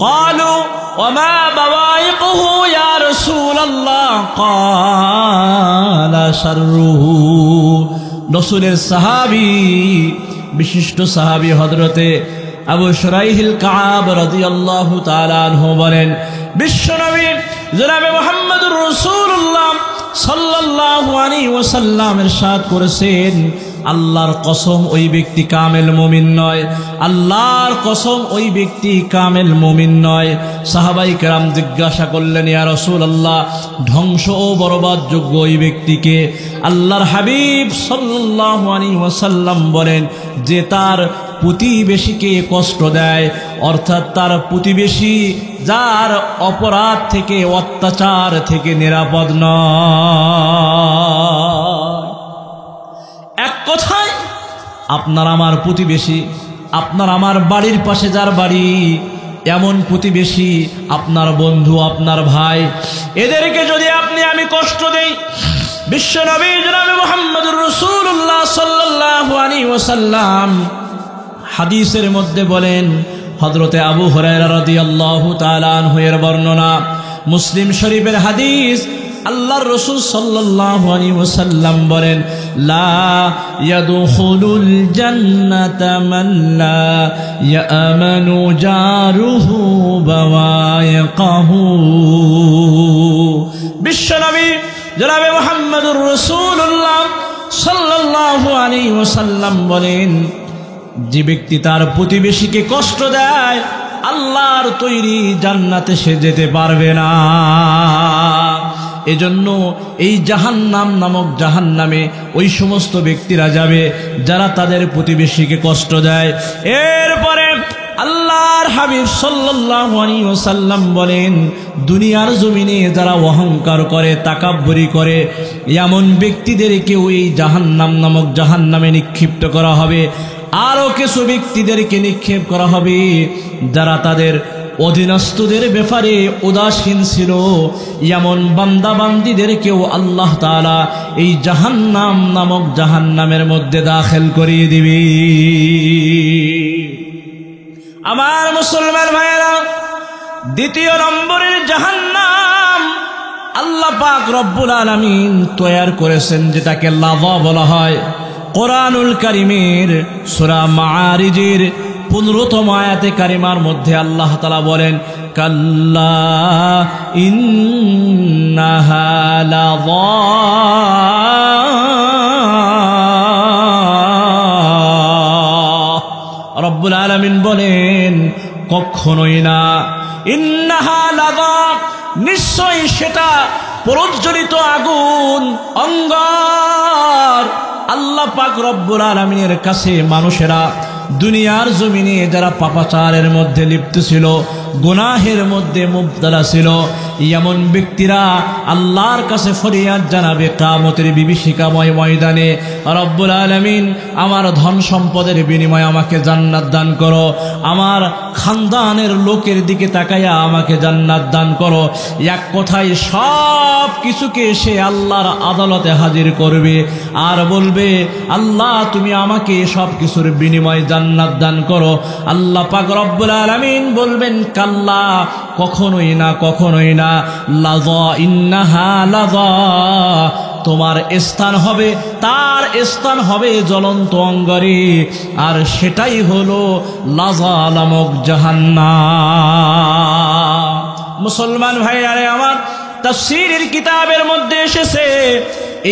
Speaker 1: قالوا وما بوائقه يا رسول الله قال شره। রসুলের সাহাবী, বিশিষ্ট সাহাবী হযরতে আবু শুরাইহিল কাআব রাদিয়াল্লাহু তাআলা আনহু বলেন, বিশ্বনবী জনাবে মুহাম্মদুর রাসূলুল্লাহ সাল্লাল্লাহু আলাইহি ওয়াসাল্লাম ইরশাদ করেছেন, আল্লাহর কসম ওই ব্যক্তি কামেল মুমিন নয়, আল্লাহর কসম ওই ব্যক্তি কামেল মুমিন নয়। সাহাবাই কেরাম জিজ্ঞাসা করলেন, ইয়া রাসূলুল্লাহ, ধ্বংস ও বরবাদযোগ্য ওই ব্যক্তিকে? আল্লাহর হাবিব সাল্লাল্লাহু আলাইহি ওয়াসাল্লাম বলেন, যে তার প্রতিবেশীকে কষ্ট দেয়, অর্থাৎ তার প্রতিবেশী যার অপরাধ থেকে অত্যাচার থেকে নিরাপদ নয়। এক কথায় আপনার আমার প্রতিবেশী, আপনার আমার বাড়ির পাশে যার বাড়ি, এমন প্রতিবেশী, আপনার বন্ধু, আপনার ভাই, এদেরকে যদি আপনি আমি কষ্ট দেই, বিশ্বনবী জনাবে মুহাম্মদুর রাসূলুল্লাহ সাল্লাল্লাহু আলাইহি ওয়াসাল্লাম হাদিসের মধ্যে বলেন, হযরতে আবু হুরায়রা রাদিয়াল্লাহু তাআলা আনহু এর বর্ণনা, মুসলিম শরীফের হাদিস, আল্লাহর রাসূল সাল্লাল্লাহু আলাইহি ওয়াসাল্লাম বলেন, লা ইয়াদখুলুল জান্নাতা মান লা ইয়ামানু জারুহু বাওয়াইকাহু। বিশ্বনবী জনাবে মুহাম্মদুর রাসূলুল্লাহ সাল্লাল্লাহু আলাইহি ওয়াসাল্লাম বলেন, যে ব্যক্তি তার প্রতিবেশীকে কষ্ট দেয়, আল্লাহর তৈরি জান্নাতে সে যেতে পারবে না। এজন্য এই জাহান্নাম নামক জাহান্নামে ওই সমস্ত ব্যক্তিরা যাবে যারা তাদের প্রতিবেশীকে কষ্ট দেয়। এরপরে আল্লাহর হাবিব সাল্লাল্লাহু আলাইহি ওয়াসাল্লাম বলেন, দুনিয়ার জমিনে যারা অহংকার করে, তাকাব্বুরি করে, এমন ব্যক্তিদেরকে ওই জাহান্নাম নামক জাহান্নামে নিক্ষিপ্ত করা হবে। আরও কিছু ব্যক্তিদেরকে নিক্ষেপ করা হবে যারা তাদের অধীনস্থদের ব্যাপারে উদাসীন ছিল। এমন বান্দা বান্দীদেরকেও আল্লাহ তাআলা এই জাহান্নাম নামক জাহান্নামের মধ্যে দাখিল করিয়ে দিবে। আমার মুসলমান ভাইয়েরা, দ্বিতীয় নম্বরের জাহান্নাম আল্লাহ পাক রব্বুল আলামিন তৈয়ার করেছেন, যেটাকে লাযা বলা হয়। কোরআনুল কারীমের সূরা মাআরিজের 15তম আয়াতে কারিমার মধ্যে আল্লাহ তাআলা বলেন, কাল্লা ইন্নাহা লাযা, রব্বুল আলামিন বলেন, কখনোই না। ইন্নাহা লাযা, নিশ্চয়ই সেটা প্রজ্বলিত আগুন, অঙ্গার। আল্লাহ পাক রব্বুল আলামিনের কাছে মানুষেরা দুনিয়ার জমিনে যারা পাপাচারের মধ্যে লিপ্ত ছিল, গুনাহের মধ্যে মুবতালা ছিল, এমন ব্যক্তিরা আল্লাহর কাছে ফরিয়াদ জানাবে কিয়ামতের বিভীষিকাময় ময়দানে, রব্বুল আলামিন আমার ধন সম্পদের বিনিময়ে আমাকে জান্নাত দান করো, আমার খানদানের লোকের দিকে তাকাইয়া আমাকে জান্নাত দান করো। এক কথায় সব কিছুকে সে আল্লাহর আদালতে হাজির করবে আর বলবে, আল্লাহ তুমি আমাকে সব কিছুর বিনিময়ে জান্নাত দান করো। আল্লাহ পাক রব্বুল আলামিন বলবেন, কাল্লা, কখনোই না, কখনোই না। লাযা, ইন্নাহা লাযা, তোমার স্থান হবে, তার স্থান হবে জ্বলন্ত অঙ্গারে, আর সেটাই হলো লাযা নামক জাহান্নাম। মুসলমান ভাইয়ারে আমার, তাফসীরের কিতাবের মধ্যে এসেছে,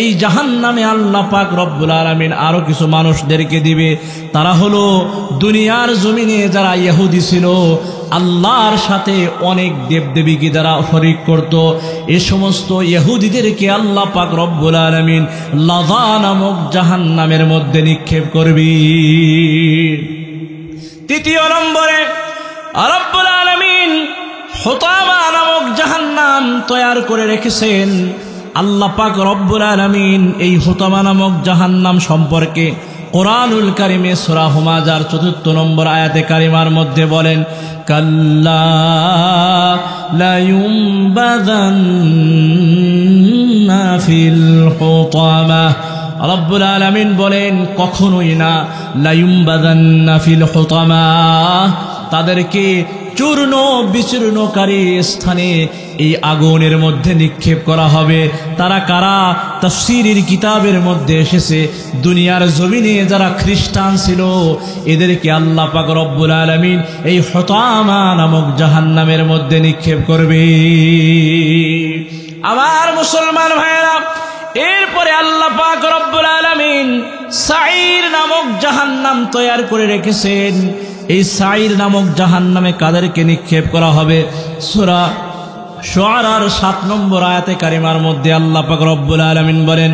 Speaker 1: এই জাহান্নামে আল্লাহ পাক রব্বুল আলামিন আরো কিছু মানুষদেরকে দিবে। তারা হলো দুনিয়ার জমিনে যারা ইহুদি ছিল, আল্লাহর সাথে অনেক দেবদেবীকে যারা শরীক করত, এ সমস্ত ইহুদিদেরকে আল্লাহ পাক রব্বুল আলামিন লাযা নামক জাহান্নামের মধ্যে নিক্ষেপ করবে। তৃতীয় নম্বরে রব্বুল আলামিন হুতামা নামক জাহান্নাম তৈয়ার করে রেখেছেন। আল্লাহ পাক রব্বুল আলামিন এই হুতামা নামক জাহান্নাম সম্পর্কে কোরআনুল কারীমে সূরা হুমাযার ৪ নম্বর আয়াতে কারিমার মধ্যে বলেন, কাল্লা লা ইউমবাযান্না ফিল হুতামা। রব্বুল আলামিন বলেন, কখনোই না, লা ইউমবাযান্না ফিল হুতামা, তাদেরকে চূর্ণ বিচূর্ণকারী স্থানে এই আগুনের মধ্যে নিক্ষেপ করা হবে। তারা কারা? তাফসীরের কিতাবের মধ্যে এসেছে দুনিয়ার জমিনে যারা খ্রিস্টান ছিল এদেরকে আল্লাহ পাক রব্বুল আলামিন এই হুতামা নামক জাহান্নামের মধ্যে নিক্ষেপ করবে। আমার মুসলমান ভাইরা, এরপরে আল্লাহ পাক রব্বুল আলামিন সাঈর নামক জাহান্নাম তৈরি করে রেখেছেন। এই সাঈর নামক জাহান্নামে কাদেরকে নিক্ষেপ করা হবে? সূরা শুআরার 7 নম্বর আয়াতে কারিমার মধ্যে আল্লাহ পাক রব্বুল আলামিন বলেন,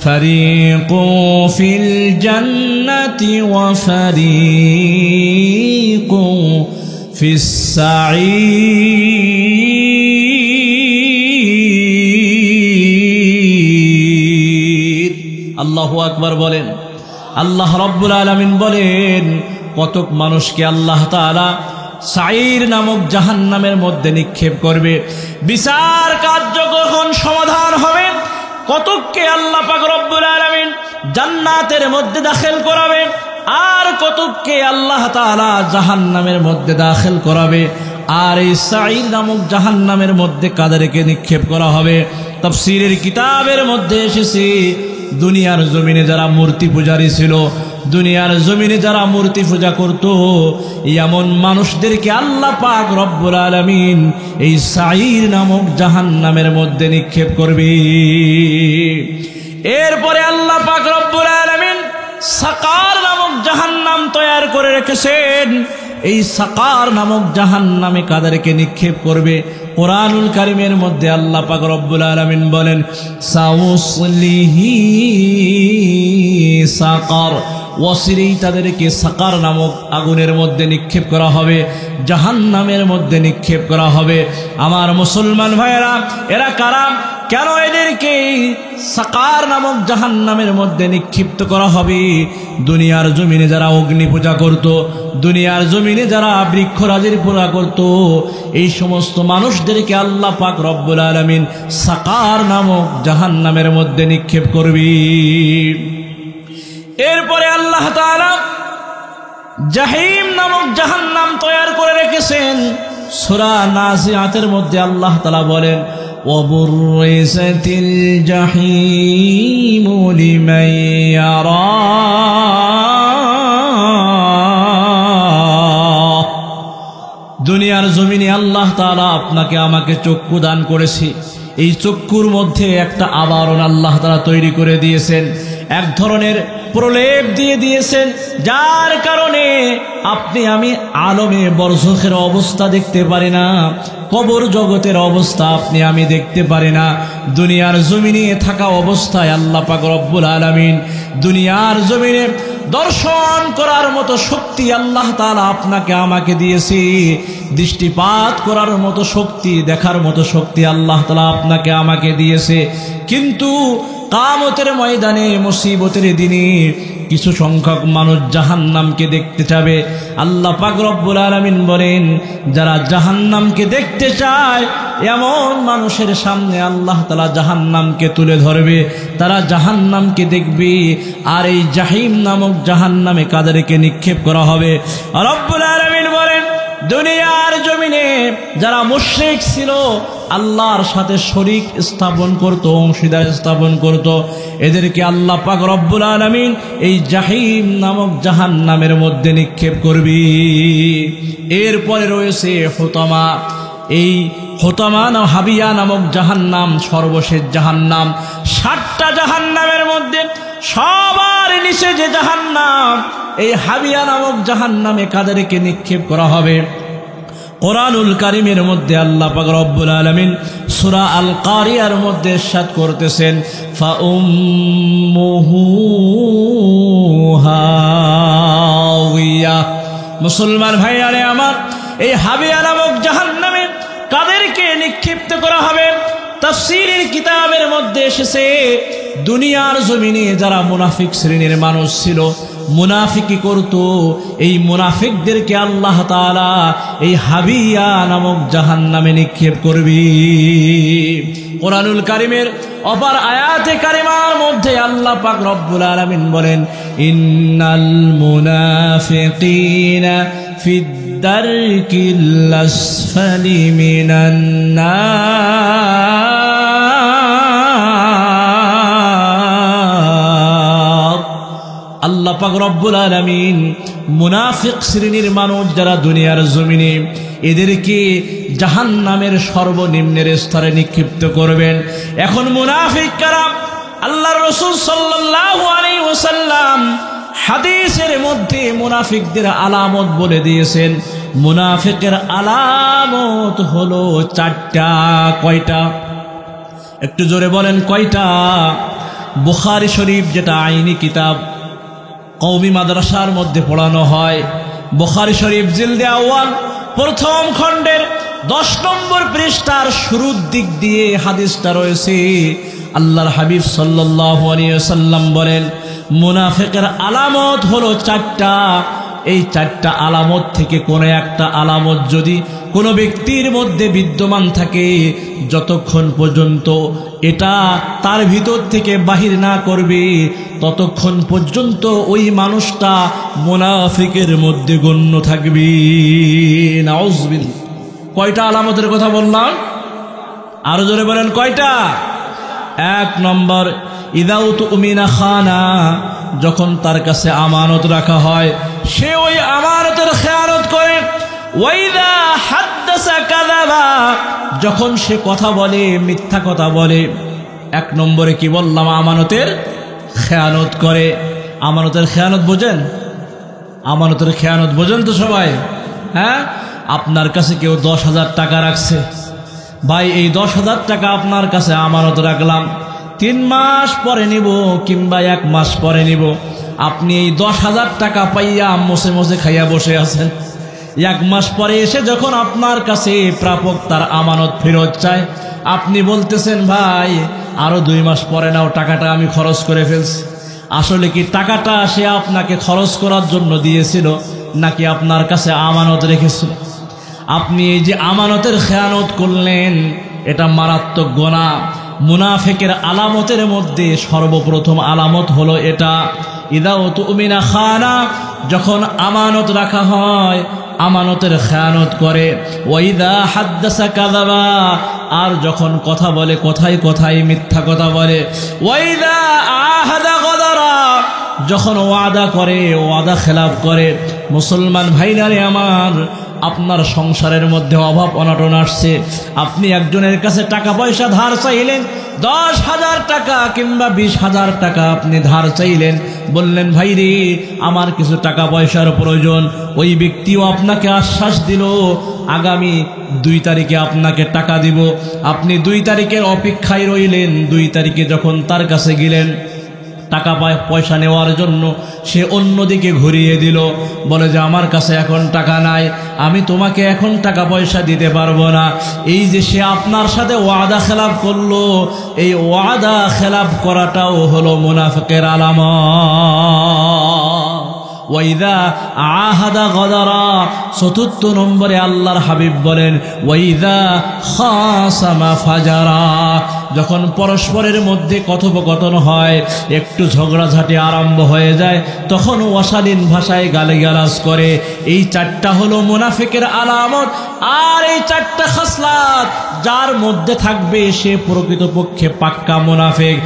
Speaker 1: ফারিকুন ফিল জান্নাতি ওয়া ফারিকুন ফিস সাঈর। আল্লাহু আকবার বলেন। আল্লাহ রব্বুল আলামিন বলেন, কতক মানুষকে আল্লাহ তাআলা সাঈর নামক জাহান্নামের মধ্যে নিক্ষেপ করবে। বিচার কার্য যখন সমাধান হবে, কতককে আল্লাহ পাক রব্বুল আলামিন জান্নাতের মধ্যে দাখিল করাবে, আর কতককে আল্লাহ তাআলা জাহান্নামের মধ্যে দাখিল করাবে। আর এই সাঈর নামক জাহান্নামের মধ্যে কাদেরকে নিক্ষেপ করা হবে? তাফসীরের কিতাবের মধ্যে এসেছে দুনিয়ার জমিনে যারা মূর্তি পূজারী ছিল, দুনিয়ার জমিনে যারা মূর্তি পূজা করত, এমন মানুষদেরকে আল্লাহ পাক রব্বুল আলামিন এই সাঈর নামক জাহান্নামের মধ্যে নিক্ষেপ করবে। এরপরে আল্লাহ পাক রব্বুল আলামিন সাকার নামক জাহান্নাম তৈরি করে রেখেছেন। এই সাকার নামক জাহান্নামে কাদেরকে নিক্ষেপ করবে? কোরআনুল কারীমের মধ্যে আল্লাহ পাক রব্বুল আলামিন বলেন, সাউসলিহি সাকার, ওয়াসিরেই তাদেরকে সাকার নামক আগুনের মধ্যে নিক্ষেপ করা হবে, জাহান্নামের মধ্যে নিক্ষেপ করা হবে। আমার মুসলমান ভাইয়েরা, এরা কারা? কেন এদেরকে সাকার নামক জাহান্নামের মধ্যে নিক্ষিপ্ত করা হবে? দুনিয়ার জমিনে যারা অগ্নি পূজা করত, দুনিয়ার জমিনে যারা বৃক্ষরাজির পূজা করত, এই সমস্ত মানুষদেরকে আল্লাহ পাক রব্বুল আলামিন সাকার নামক জাহান্নামের মধ্যে নিক্ষেপ করবে। এরপরে আল্লাহ তাআলা জাহিম নামক জাহান্নাম তৈরি করে রেখেছেন। সূরা নাজিআতের মধ্যে আল্লাহ তাআলা বলেন, ওয়াবুররিসাতিল জাহিমু লিমান ইয়ারা। দুনিয়ার জমিনে আল্লাহ তাআলা আপনাকে আমাকে চক্ষু দান করেছে। এই চক্ষুর মধ্যে একটা আবরণ আল্লাহ তাআলা তৈরি করে দিয়েছেন, এক ধরনের প্রলেপ দিয়ে দিয়েছেন, যার কারণে আপনি আমি আলমে বরজখের অবস্থা দেখতে পারি না, কবর জগতের অবস্থা আপনি আমি দেখতে পারি না। দুনিয়ার জমিনে থাকা অবস্থায় আল্লাহ পাক রব্বুল আলামিন দুনিয়ার জমিনে দর্শন করার মতো শক্তি আল্লাহ তাআলা আপনাকে আমাকে দিয়েছে, দৃষ্টিপাত করার মতো শক্তি, দেখার মতো শক্তি আল্লাহ তাআলা আপনাকে আমাকে দিয়েছে। কিন্তু কিয়ামতের ময়দানে, মুসিবতের দিনে কিছু সংখ্যক মানুষ জাহান্নামকে দেখতে চাবে। আল্লাহ পাক রব্বুল আলামিন বলেন, যারা জাহান্নামকে দেখতে চায় এমন মানুষের সামনে আল্লাহ তাআলা জাহান্নামকে তুলে ধরবে, তারা জাহান্নামকে দেখবে। আর এই জাহিম নামক জাহান্নামে কাদেরকে নিক্ষেপ করা হবে? রব্বুল আলামিন বলেন, দুনিয়ার জমিনে যারা মুশরিক ছিল, আল্লাহর সাথে শরীক স্থাপন করত, অংশীদার স্থাপন করত, এদেরকে আল্লাহ পাক রব্বুল আলামিন এই জাহিম নামক জাহান্নামের মধ্যে নিক্ষেপ করবে। এরপরে রয়েছে হুতামা। এই হুতামা না হাবিয়া নামক জাহান্নাম সর্বশেষ জাহান্নাম। 7টা জাহান্নামের মধ্যে সবার নিচে যে জাহান্নাম, এই হাবিয়া নামক জাহান্নামে কাদেরকে নিক্ষেপ করা হবে? কোরআনুল কারীমের মধ্যে আল্লাহ পাক রব্বুল আলামিন সূরা আল কারিয়ার মধ্যে ইরশাদ করতেছেন, ফাউম্মুহু হাওিয়া। মুসলমান ভাইয়ারে আমার, এই হাবিয়া নামক জাহান্নামে কাদেরকে নিক্ষিপ্ত করা হবে? তাফসীরের কিতাবের মধ্যে এসেছে, দুনিয়ার জমিনে যারা মুনাফিক শ্রেণীর মানুষ ছিল, মুনাফিকি করত, এই মুনাফিকদেরকে আল্লাহ তাআলা এই হাবিয়া নামক জাহান্নামে নিক্ষেপ করবে। কোরআনুল কারীমের অপর আয়াতে কারিমার মধ্যে আল্লাহ পাক রব্বুল আলামিন বলেন, ইন্নাল মুনাফিকিনা ফিদ দারকিল আসফালি মিনান নার। আল্লাহ পাক রব্বুল আলামিন মুনাফিক শ্রেণীর মানুষ যারা দুনিয়ার জমিনে, এদেরকে জাহান্নামের সর্বনিম্নের স্তরে নিক্ষিপ্ত করবেন। এখন মুনাফিক কারা? আল্লাহর রাসূল সাল্লাল্লাহু আলাইহি ওয়াসাল্লাম হাদিসের মধ্যে মুনাফিকদের আলামত বলে দিয়েছেন। মুনাফিকের আলামত হলো চারটা। কয়টা? একটু জোরে বলেন কয়টা? বুখারী শরীফ, যেটা আইনি কিতাব, কওমি মাদ্রাসার মধ্যে পড়ানো হয়, বুখারী শরীফ জিলদে আউয়াল প্রথম খণ্ডের 10 নম্বর পৃষ্ঠার শুরুর দিক দিয়ে হাদিসটা রয়েছে। আল্লাহর হাবিব সাল্লাল্লাহু আলাইহি ওয়াসাল্লাম বলেন, মুনাফিকের আলামত হলো চারটা। এই চারটা আলামত থেকে কোনো একটা আলামত যদি কোনো ব্যক্তির মধ্যে বিদ্যমান থাকে, যতক্ষণ পর্যন্ত এটা তার ভিতর থেকে বাহির না করবে, ততক্ষণ পর্যন্ত ওই মানুষটা মুনাফিকের মধ্যে গণ্য থাকবে। নাউজুবিল্লাহ। কয়টা আলামতের কথা বললাম? আরো জোরে বলেন কয়টা? 1 নম্বর, ইদাউ তুমিনা খানা, যখন তার কাছে আমানত রাখা হয় সে ওই আমানতের খেয়ানত করে। ওয়াইদা হাদ্দাসা কাযাবা, যখন সে কথা বলে মিথ্যা কথা বলে। 1 নম্বরে কি বললাম? আমানতের খেয়ানত করে। আমানতের খেয়ানত বোঝেন? আমানতের খেয়ানত বোঝেন তো সবাই? হ্যাঁ, আপনার কাছে কেউ 10,000 টাকা রাখছে। ভাই, এই 10,000 টাকা আপনার কাছে আমানত রাখলাম, 3 মাস পরে নিব কিংবা 1 মাস পরে নিব। আপনি এই 10,000 টাকা পাইয়া মসে মসে খাইয়া বসে আছেন। 1 মাস পরে এসে যখন আপনার কাছে প্রাপক তার আমানত ফেরত চায়, আপনি বলতেছেন, ভাই আরো 2 মাস পরে নাও, টাকাটা আমি খরচ করে ফেলছি। আসলে কি টাকাটা সে আপনাকে খরচ করার জন্য দিয়েছিল, নাকি আপনার কাছে আমানত রেখেছিল? আপনি এই যে আমানতের খেয়ানত করলেন, এটা মারাত্মক গুনাহ। মুনাফিকের আলামতের মধ্যে সর্বপ্রথম আলামত হলো এটা, ইদা তুমিনা খানা, যখন আমানত রাখা হয় আমানতের খেয়ানত করে। ওয়াইদা হাদ্দাসা কাযাবা, আর যখন কথা বলে কথায় কথায় মিথ্যা কথা বলে। ওয়াইদা আহাদা গদারা, যখন ওয়াদা করে ওয়াদা খেলাফ করে। মুসলমান ভাইরারে আমার, আপনার সংসারের মধ্যে অভাব অনটন আসছে, আপনি একজনের কাছে টাকা পয়সা ধার চাইলেন, 10,000 টাকা কিংবা 20,000 টাকা আপনি ধার চাইলেন, বললেন ভাই রে আমার কিছু টাকা পয়সার প্রয়োজন। ওই ব্যক্তিও আপনাকে আশ্বাস দিল আগামী 2 তারিখে আপনাকে টাকা দিব। আপনি 2 তারিখের অপেক্ষায় রইলেন। 2 তারিখে যখন তার কাছে গেলেন টাকা পয়সা নেওয়ার জন্য, সে অন্যদিকে ঘুরিয়ে দিল, বলে যে আমার কাছে এখন টাকা নাই, আমি তোমাকে এখন টাকা পয়সা দিতে পারবো না। এই যে সে আপনার সাথে ওয়াদা খেলাফ করলো, এই ওয়াদা খেলাফ করাটাও হলো মুনাফিকের আলামত। ওয়াইদা আহাদা গদারা, ৪থ নম্বরে আল্লাহর হাবিব বলেন, ওয়াইদা খাসামা ফাজারা, যখন পরস্পরের মধ্যে কথোপকথন হয়, একটু ঝগড়াঝাটি আরম্ভ হয়ে যায়, তখন অশালীন ভাষায় গালিগালাজ করে। এই 4টা হলো মুনাফিকের আলামত। আর এই 4টা খাসলাত যার মধ্যে থাকবে সে প্রকৃতপক্ষে পাক্কা মুনাফিক।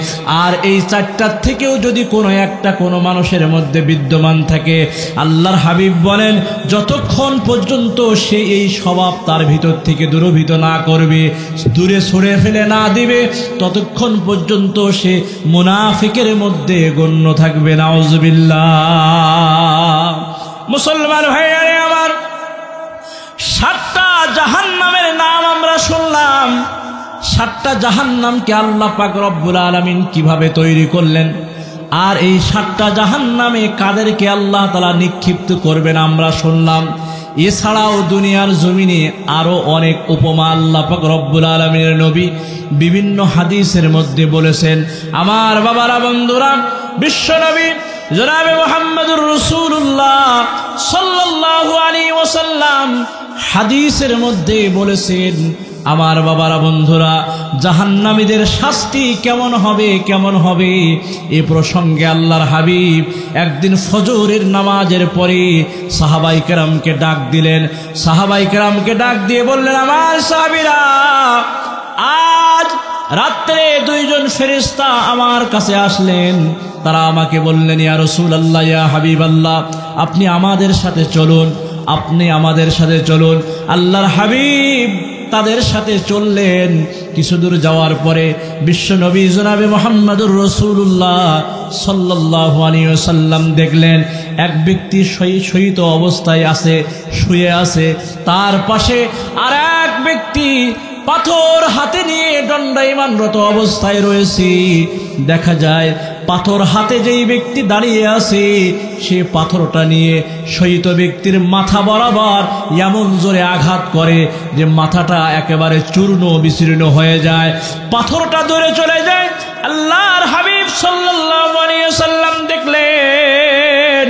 Speaker 1: আর এই 4টার থেকেও যদি কোনো একটা কোনো মানুষের মধ্যে বিদ্যমান থাকে, আল্লাহর হাবিব বলেন যতক্ষণ পর্যন্ত সে এই স্বভাব তার ভিতর থেকে দূরীভূত না করবে, দূরে সরে ফেলে না দিবে, ততক্ষণ পর্যন্ত সে মুনাফিকের মধ্যে গণ্য থাকবে। নাউজুবিল্লাহ। মুসলমান ভাইয়ারে আমার, 7টা জাহান্নামের নাম আমরা শুনলাম। 7টা জাহান্নামকে আল্লাহ পাক রব্বুল আলামিন কিভাবে তৈরি করলেন, আর এই 7টা জাহান্নামে কাদেরকে আল্লাহ তাআলা নিক্ষিপ্ত করবেন আমরা শুনলাম। এছাড়াও দুনিয়ার জমিনে আরো অনেক উপমা আল্লাহ পাক রব্বুল আলামিনের নবী বিভিন্ন হাদিসের মধ্যে বলেছেন। আমার বাবারা, বন্ধুরা, বিশ্ব নবী জনাবে মুহাম্মদুর রাসূলুল্লাহ সাল্লাল্লাহু আলাইহি ওয়াসাল্লাম হাদিসের মধ্যে বলেছেন, আমার বাবারা, বন্ধুরা, জাহান্নামীদের শাস্তি কেমন হবে কেমন হবে এ প্রসঙ্গে আল্লাহর হাবিব একদিন ফজরের নামাজের পরে সাহাবায়ে কেরামকে ডাক দিলেন। সাহাবায়ে কেরামকে ডাক দিয়ে বললেন, আমার সাহাবীরা, আজ রাত্রে দুইজন ফেরেশতা আমার কাছে আসলেন। তারা আমাকে বললেন, ইয়া রাসূলুল্লাহ, ইয়া হাবিবাল্লাহ, আপনি আমাদের সাথে চলুন, আপনি আমাদের সাথে চলুন। আল্লাহর হাবিব তাদের সাথে চললেন। কিছু দূর যাওয়ার পরে বিশ্বনবী জনাবে মুহাম্মদুর রাসূলুল্লাহ সাল্লাল্লাহু আলাইহি ওয়াসাল্লাম দেখলেন এক ব্যক্তি শয়িত অবস্থায় আছে, শুয়ে আছে। তার পাশে আর এক ব্যক্তি পাথর হাতে নিয়ে দণ্ডায়মানরত অবস্থায় রয়েছে। দেখা যায় পাথর হাতে যেই ব্যক্তি দাঁড়িয়ে আছে, সে পাথরটা নিয়ে শয়িত ব্যক্তির মাথা বরাবর এমন জোরে আঘাত করে যে মাথাটা একেবারে চূর্ণ বিচূর্ণ হয়ে যায়, পাথরটা দূরে চলে যায়। আল্লাহর হাবিব সাল্লাল্লাহু আলাইহি ওয়াসাল্লাম দেখলেন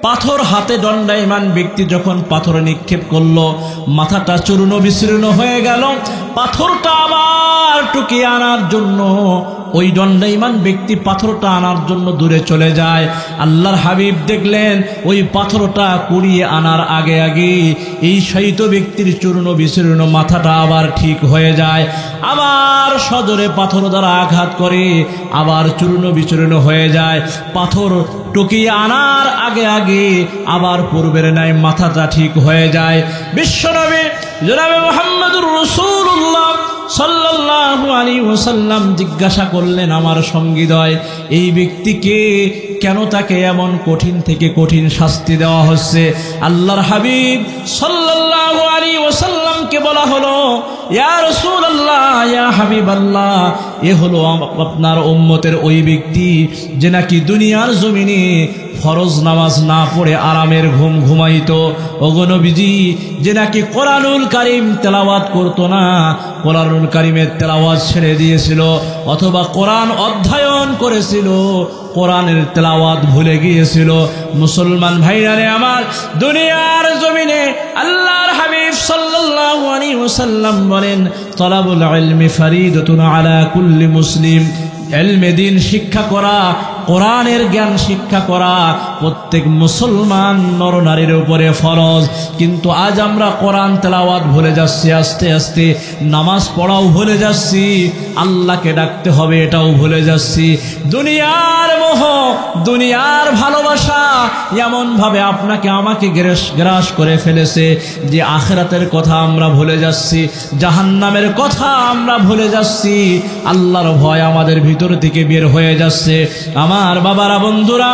Speaker 1: পাথর হাতে দণ্ডায়মান ব্যক্তি যখন পাথর নিক্ষেপ করলো, মাথাটা চূর্ণ বিচূর্ণ হয়ে গেল। পাথরটা আবার টুকিয়ে আনার জন্য ওই দণ্ডায়মান ব্যক্তি পাথরটা আনার জন্য দূরে চলে যায়। আল্লাহর হাবিব দেখলেন ওই পাথরটা কুড়িয়ে আনার আগে আগে এই শয়িত ব্যক্তির চূর্ণ বিচূর্ণ মাথাটা আবার ঠিক হয়ে যায়। আবার সজোরে পাথর দ্বারা আঘাত করে আবার চূর্ণ বিচূর্ণ হয়ে যায়। পাথর টুকিয়ে আনার আগে আগে আবার পূর্বের ন্যায় মাথাটা ঠিক হয়ে যায়। বিশ্বনবী জনাবে মুহাম্মদুর রাসূলুল্লাহ সাল্লাল্লাহু আলাইহি ওয়াসাল্লাম জিজ্ঞাসা করলেন, আমার সঙ্গীদ্বয়, এই ব্যক্তিকে কেন তাকে এমন কঠিন থেকে কঠিন শাস্তি দেওয়া হচ্ছে? আল্লাহর হাবিব সাল্লাল্লাহু আলাইহি ওয়াসাল্লামকে বলা হলো, ইয়া রাসূলুল্লাহ, ইয়া হাবিবাল্লাহ, এ হলো আপনার উম্মতের ওই ব্যক্তি যে নাকি দুনিয়ার জমিনে ফরজ নামাজ না পড়ে আরামের ঘুম ঘুমাইতো। ওগো নবীজি, যে নাকি কোরআনুল কারীম তেলাওয়াত করতো না, কোরআনুল কারীমের তেলাওয়াত ছেড়ে দিয়েছিল, অথবা কোরআন অধ্যয়ন করেছিল, কোরআনের তেলাওয়াত ভুলে গিয়েছিল। মুসলমান ভাইরারে আমার, দুনিয়ার জমিনে আল্লাহর হাবিব সাল্লাল্লাহু আলাইহি ওয়াসাল্লাম বলেন, তলাবুল ইলমি ফরিদাতুন আলা কুল্লি মুসলিম। ইলমে দ্বীন শিক্ষা করা, কোরআনের জ্ঞান শিক্ষা করা প্রত্যেক মুসলমান নরনারীর উপরে ফরজ। কিন্তু আজ আমরা কোরআন তেলাওয়াত ভুলে যাচ্ছি, আস্তে আস্তে নামাজ পড়াও ভুলে যাচ্ছি, আল্লাহকে ডাকতে হবে এটাও ভুলে যাচ্ছি। দুনিয়ার মোহ, দুনিয়ার ভালোবাসা এমনভাবে আপনাকে আমাকে গ্রাস করে ফেলেছে যে আখিরাতের কথা আমরা ভুলে যাচ্ছি, জাহান্নামের কথা আমরা ভুলে যাচ্ছি, আল্লাহর ভয় আমাদের ভিতর থেকে বের হয়ে যাচ্ছে। আমার বাবারা, বন্ধুরা,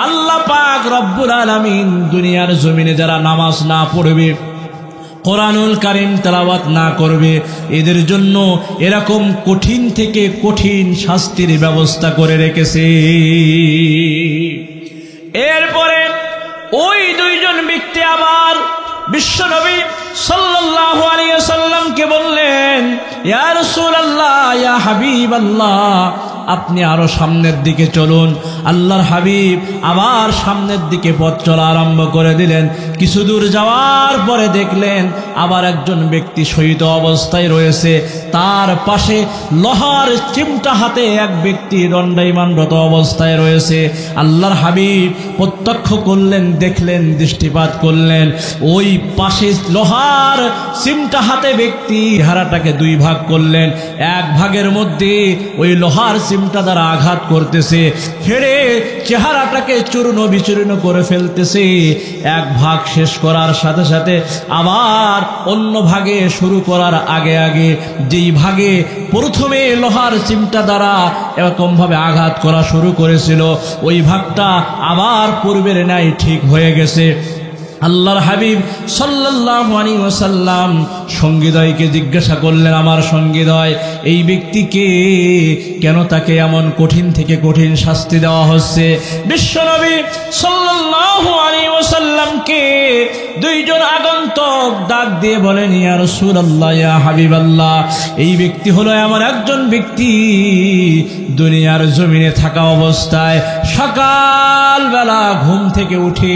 Speaker 1: আল্লাহ পাক রব্বুল আলামিন দুনিয়ার জমিনে যারা নামাজ না পড়বে, কোরআনুল কারীম তেলাওয়াত না করবে, এদের জন্য এরকম কঠিন থেকে কঠিন শাস্তির ব্যবস্থা করে রেখেছে। এরপরে ওই দুইজন ব্যক্তি আবার বিশ্বনবী সাল্লাল্লাহু আলাইহি ওয়াসাল্লামকে বললেন, ইয়া রাসূলুল্লাহ, ইয়া হাবিবাল্লাহ, আপনি আরো সামনের দিকে চলুন। আল্লাহর হাবিব আবার সামনের দিকে পথ চলা আরম্ভ করে দিলেন। কিছু দূর যাওয়ার পরে দেখলেন আবার একজন ব্যক্তি শহীদ অবস্থায় রয়েছে, তার পাশে লোহার চিমটা হাতে এক ব্যক্তি দণ্ডায়মানরত অবস্থায় রয়েছে। আল্লাহর হাবিব প্রত্যক্ষ করলেন, দেখলেন, দৃষ্টিপাত করলেন, ওই পাশে লোহার চিমটা হাতে ব্যক্তি হারাটাকে দুই ভাগ করলেন। এক ভাগের মধ্যে ওই লোহার চিমটা দ্বারা আঘাত করতেছে, ফেরে চেহারাটাকে চূর্ণ বিচূর্ণ করে ফেলতেছে। এক ভাগ শেষ করার সাথে সাথে আবার অন্য ভাগে শুরু করার আগে আগে যেই ভাগে প্রথমে লোহার চিমটা দ্বারা এরকম ভাবে আঘাত করা শুরু করেছিল, ওই ভাগটা আবার পূর্বের ন্যায় ঠিক হয়ে গেছে। আল্লাহর হাবিব সাল্লাল্লাহু আলাইহি ওয়াসাল্লাম সঙ্গীদ্বয়কে জিজ্ঞাসা করলেন, আমার সঙ্গীদ্বয়, এই ব্যক্তিকে কেন তাকে এমন কঠিন থেকে কঠিন শাস্তি দেওয়া হচ্ছে? বিশ্বনবী সাল্লাল্লাহু আলাইহি ওয়াসাল্লামকে দুইজন আগন্তুক ডাক দিয়ে বলেন, ইয়া রাসূলুল্লাহ, ইয়া হাবিবাল্লাহ, এই ব্যক্তি হলো এমন একজন ব্যক্তি দুনিয়ার জমিনে থাকা অবস্থায় সকালবেলা ঘুম থেকে উঠে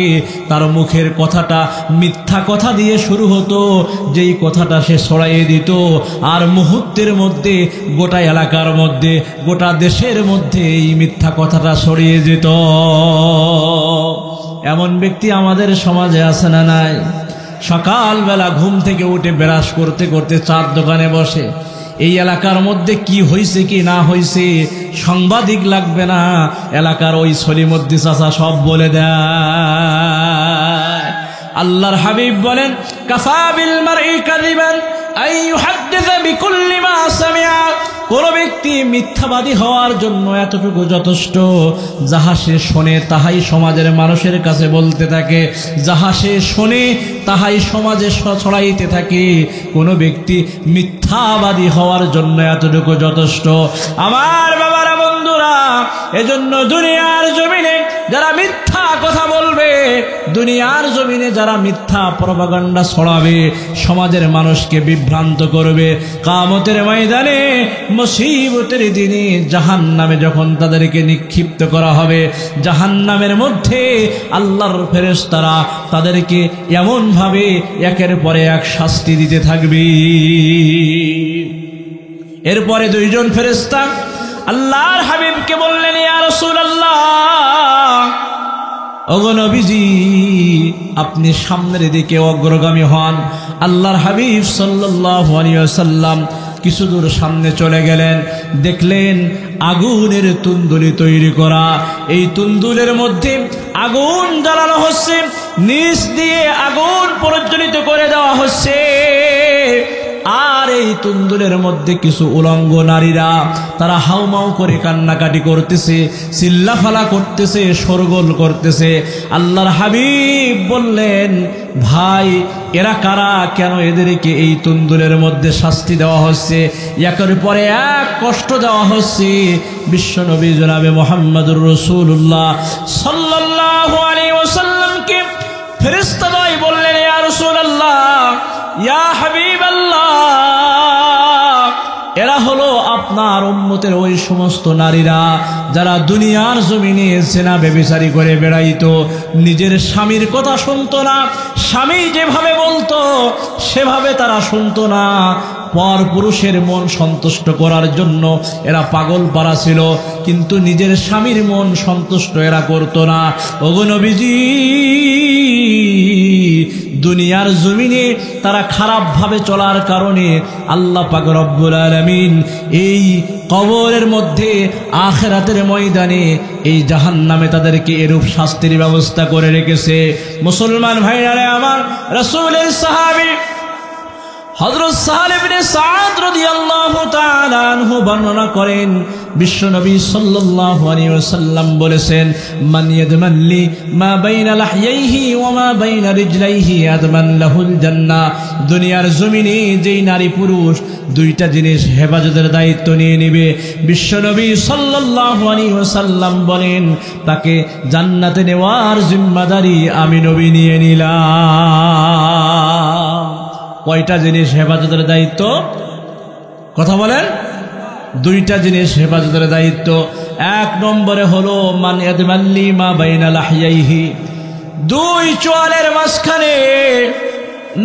Speaker 1: তার মুখের কথা কথাটা মিথ্যা কথা দিয়ে শুরু হতো, যেই কথাটা সে ছড়াইয়ে দিত আর মুহূর্তের মধ্যে গোটা এলাকার মধ্যে, গোটা দেশের মধ্যে এই মিথ্যা কথাটা ছড়িয়ে যেত। এমন ব্যক্তি আমাদের সমাজে আছে না নাই? সকালবেলা ঘুম থেকে উঠে ব্রাশ করতে করতে চার দোকানে বসে, এই এলাকার মধ্যে কি হয়েছে কি না হয়েছে সাংবাদিক লাগবে না, এলাকার ওই সলিমুদ্দিন চাচা সব বলে দেয়। আল্লাহর হাবিব বলেন, কাফা বিল মারই কাযিবান আন ইউহাদ্দিসা বিকুল্লি মা সামিআ। কোন ব্যক্তি মিথ্যাবাদী হওয়ার জন্য এতটুকু যথেষ্ট, যাহা সে শোনে তাহাই সমাজের মানুষের কাছে বলতে থাকে, যাহা সে শোনে তাহাই সমাজে ছড়াইতে থাকে। কোন ব্যক্তি মিথ্যাবাদী হওয়ার জন্য এতটুকু যথেষ্ট। আমার বাবারা, বন্ধুরা, এজন্য দুনিয়ার জমিনে যারা মিথ্যা কথা বলবে, দুনিয়ার জমিনে যারা মিথ্যা প্রপাগান্ডা ছড়াবে, সমাজের মানুষকে বিভ্রান্ত করবে, কিয়ামতের ময়দানে মুসিবতের দিনে জাহান্নামে যখন তাদেরকে নিক্ষিপ্ত করা হবে, জাহান্নামের মধ্যে আল্লাহর ফেরেশতারা তাদেরকে এমন ভাবে একের পরে এক শাস্তি দিতে থাকবে। এরপরে দুইজন ফেরেশতা আল্লাহর হাবিবকে বললেন, ইয়া রাসূলুল্লাহ, ওগো নবীজি, আপনি সামনের দিকে অগ্রগামী হন। আল্লাহর হাবিব সাল্লাল্লাহু আলাইহি ওয়াসাল্লাম কিছু দূর সামনে চলে গেলেন, দেখলেন আগুনের তুন্দুলি তৈরি করা, এই তুন্দুলের মধ্যে আগুন জ্বালানো হচ্ছে, নিচ দিয়ে আগুন প্রজ্বলিত করে দেওয়া হচ্ছে। আর এই তুন্দুলের মধ্যে কিছু উলঙ্গ নারীরা তারা হাউমাউ করে কান্নাকাটি করতেছে, চিল্লাফালা করতেছে, শোরগোল করতেছে। আল্লাহর হাবিব বললেন, ভাই, এরা কারা? কেন এদেরকে এই তুন্দুলের মধ্যে শাস্তি দেওয়া হচ্ছে, একের পরে এক কষ্ট দেওয়া হচ্ছে? বিশ্বনবী জনাবে মুহাম্মদুর রাসূলুল্লাহ সাল্লাল্লাহু আলাইহি ওয়াসাল্লামকে ফেরেশতাদ্বয় বললেন, ইয়া রাসূলুল্লাহ, ইয়া হাবিবাল্লাহ, এরা হলো আপনার উম্মতের ওই সমস্ত নারীরা যারা দুনিয়ার জমিনে জেনা ব্যভিচারী করে বেড়াইতো, নিজের স্বামীর কথা শুনতো না, স্বামী যেভাবে বলতো সেভাবে তারা শুনতো না, পর পুরুষের মন সন্তুষ্ট করার জন্য এরা পাগল পারা ছিল, কিন্তু নিজের স্বামীর মন সন্তুষ্ট এরা করতো না। ওগো নবীজি, দুনিয়ার জমিনে তারা খারাপভাবে চলার কারণে আল্লাহ পাক রব্বুল আলামিন এই কবরের মধ্যে, আখিরাতের ময়দানে এই জাহান্নামে তাদেরকে এরূপ শাস্তির ব্যবস্থা করে রেখেছে। মুসলমান ভাইরা আমার, রাসূলের সাহাবী হযরত সাহল ইবনে সাদ রাদিয়াল্লাহু তাআলা আনহু বর্ণনা করেন, বিশ্বনবী সাল্লাল্লাহু আলাইহি ওয়াসাল্লাম বলেছেন, মান ইয়াদমানলি মা বাইনা লাহইহি ওয়া মা বাইনা রিজলাইহি আদমান লাহুল জান্নাহ। দুনিয়ার জমিনে যেই নারী পুরুষ দুইটা জিনিস হেফাজতের দায়িত্ব নিয়ে নেবে, বিশ্বনবী সাল্লাল্লাহু আলাইহি ওয়াসাল্লাম বলেন, তাকে জান্নাতে নেওয়ার জিম্মাদারি আমি নবী নিয়ে নিলাম। কয়টা জিনিস হেফাজতের দায়িত্ব? কথা বলেন। দুইটা জিনিস হেফাজতের দায়িত্ব। এক নম্বরে হলো মান ইয়াদমাল্লি মা বাইনা লাহইহি, দুই চোয়ালের মাঝখানে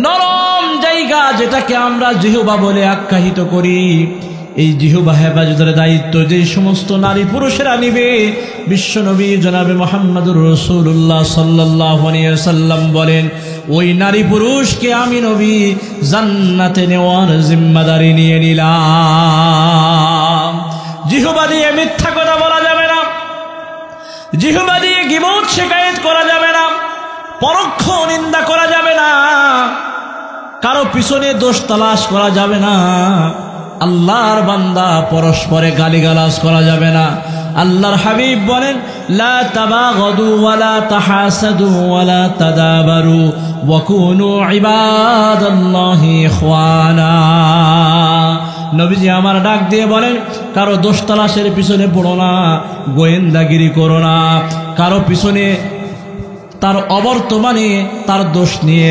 Speaker 1: নরম জায়গা যেটাকে আমরা জিহ্বা বলে আখ্যায়িত করি, এই জিহ্বা হেফাজতের দায়িত্ব যেই সমস্ত নারী পুরুষেরা নিবে, বিশ্বনবী জনাবে মুহাম্মদুর রাসূলুল্লাহ সাল্লাল্লাহু আলাইহি ওয়াসাল্লাম বলেন, ওই নারী পুরুষকে আমি নবী জান্নাতে নেওয়ার জিম্মাদারি নিয়ে নিলাম। জিহ্বা দিয়ে মিথ্যা কথা বলা যাবে না, জিহ্বা দিয়ে গীবত শিকায়েত করা যাবে না, পরোক্ষ নিন্দা করা যাবে না, কারো পিছনে দোষ তালাশ করা যাবে না, আল্লাহর বান্দা পরস্পরে গালিগালাজ করা যাবে না। আল্লাহর হাবিব বলেন, লা তাবাগাদু ওয়ালা তাহাসাদু ওয়ালা তাদাবারু ওয়া কুনু ইবাদাল্লাহি ইখওয়ানা। নবীজি আমার ডাক দিয়ে বলেন, কারো দোষ তালাশের পিছনে পড়ো না, গোয়েন্দাগিরি করো না, কারো পিছনে তার অবর্তমানে তার দোষ নিয়ে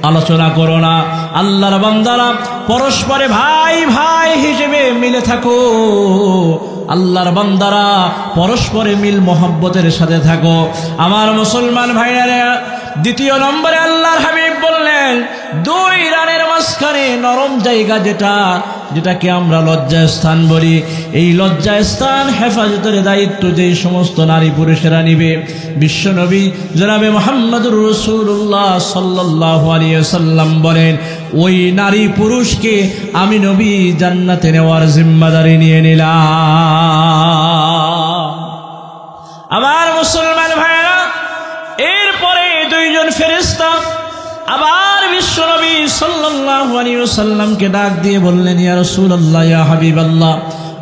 Speaker 1: আলোচনা করো না। আল্লাহর বান্দারা পরস্পরে ভাই ভাই হিসেবে মিলে থাকো, আল্লাহর বান্দারা পরস্পরে মিল মোহাব্বতের সাথে থাকো। আমার মুসলমান ভাইরা, দ্বিতীয় নম্বরে আল্লাহর হাবিব বললেন, দুই রানের মাঝখানে নরম জায়গা যেটাকে আমরা লজ্জাস্থান বলি, এই লজ্জাস্থান হেফাজতের দায়িত্ব যেই সমস্ত নারী পুরুষেরা নিবে, বিশ্বনবী জনাবে মুহাম্মদুর রাসূলুল্লাহ সাল্লাল্লাহু আলাইহি ওয়াসাল্লাম বলেন, ওই নারী পুরুষকে আমি নবী জান্নাতে নেওয়ার জিম্মাদারি নিয়ে নিলাম। আমার মুসলমান ভাইরা, এরপরে দুইজন ফেরেশতা আবার বিশ্বনবী সাল্লাল্লাহু আলাইহি ওয়াসাল্লামকে ডাক দিয়ে বললেন, ইয়া রাসূলুল্লাহ, ইয়া হাবিবাল্লাহ,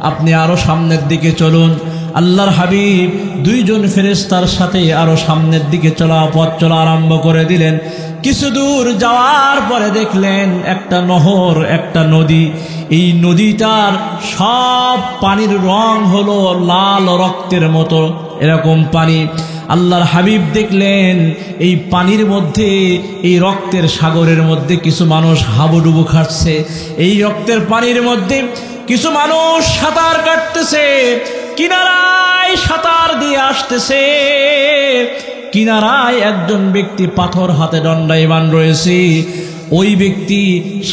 Speaker 1: আপনি আরো সামনের দিকে চলুন। আল্লাহর হাবিব দুইজন ফেরেশতার সাথে আরো সামনের দিকে পথ চলা আরম্ভ করে দিলেন। কিছু দূর যাওয়ার পরে দেখলেন একটা নহর, একটা নদী। এই নদীটার সব পানির রং হলো লাল রক্তের মতো, এরকম পানি। আল্লাহর হাবিব দেখলেন এই পানির মধ্যে, এই রক্তের সাগরের মধ্যে কিছু মানুষ হাবুডুবু খাটছে। এই রক্তের পানির মধ্যে কিছু মানুষ সাঁতার কাটতেছে, কিনারায় সাঁতার দিয়ে আসতেছে। কিনারায় একজন ব্যক্তি পাথর হাতে দণ্ডায়মান রয়েছে। ওই ব্যক্তি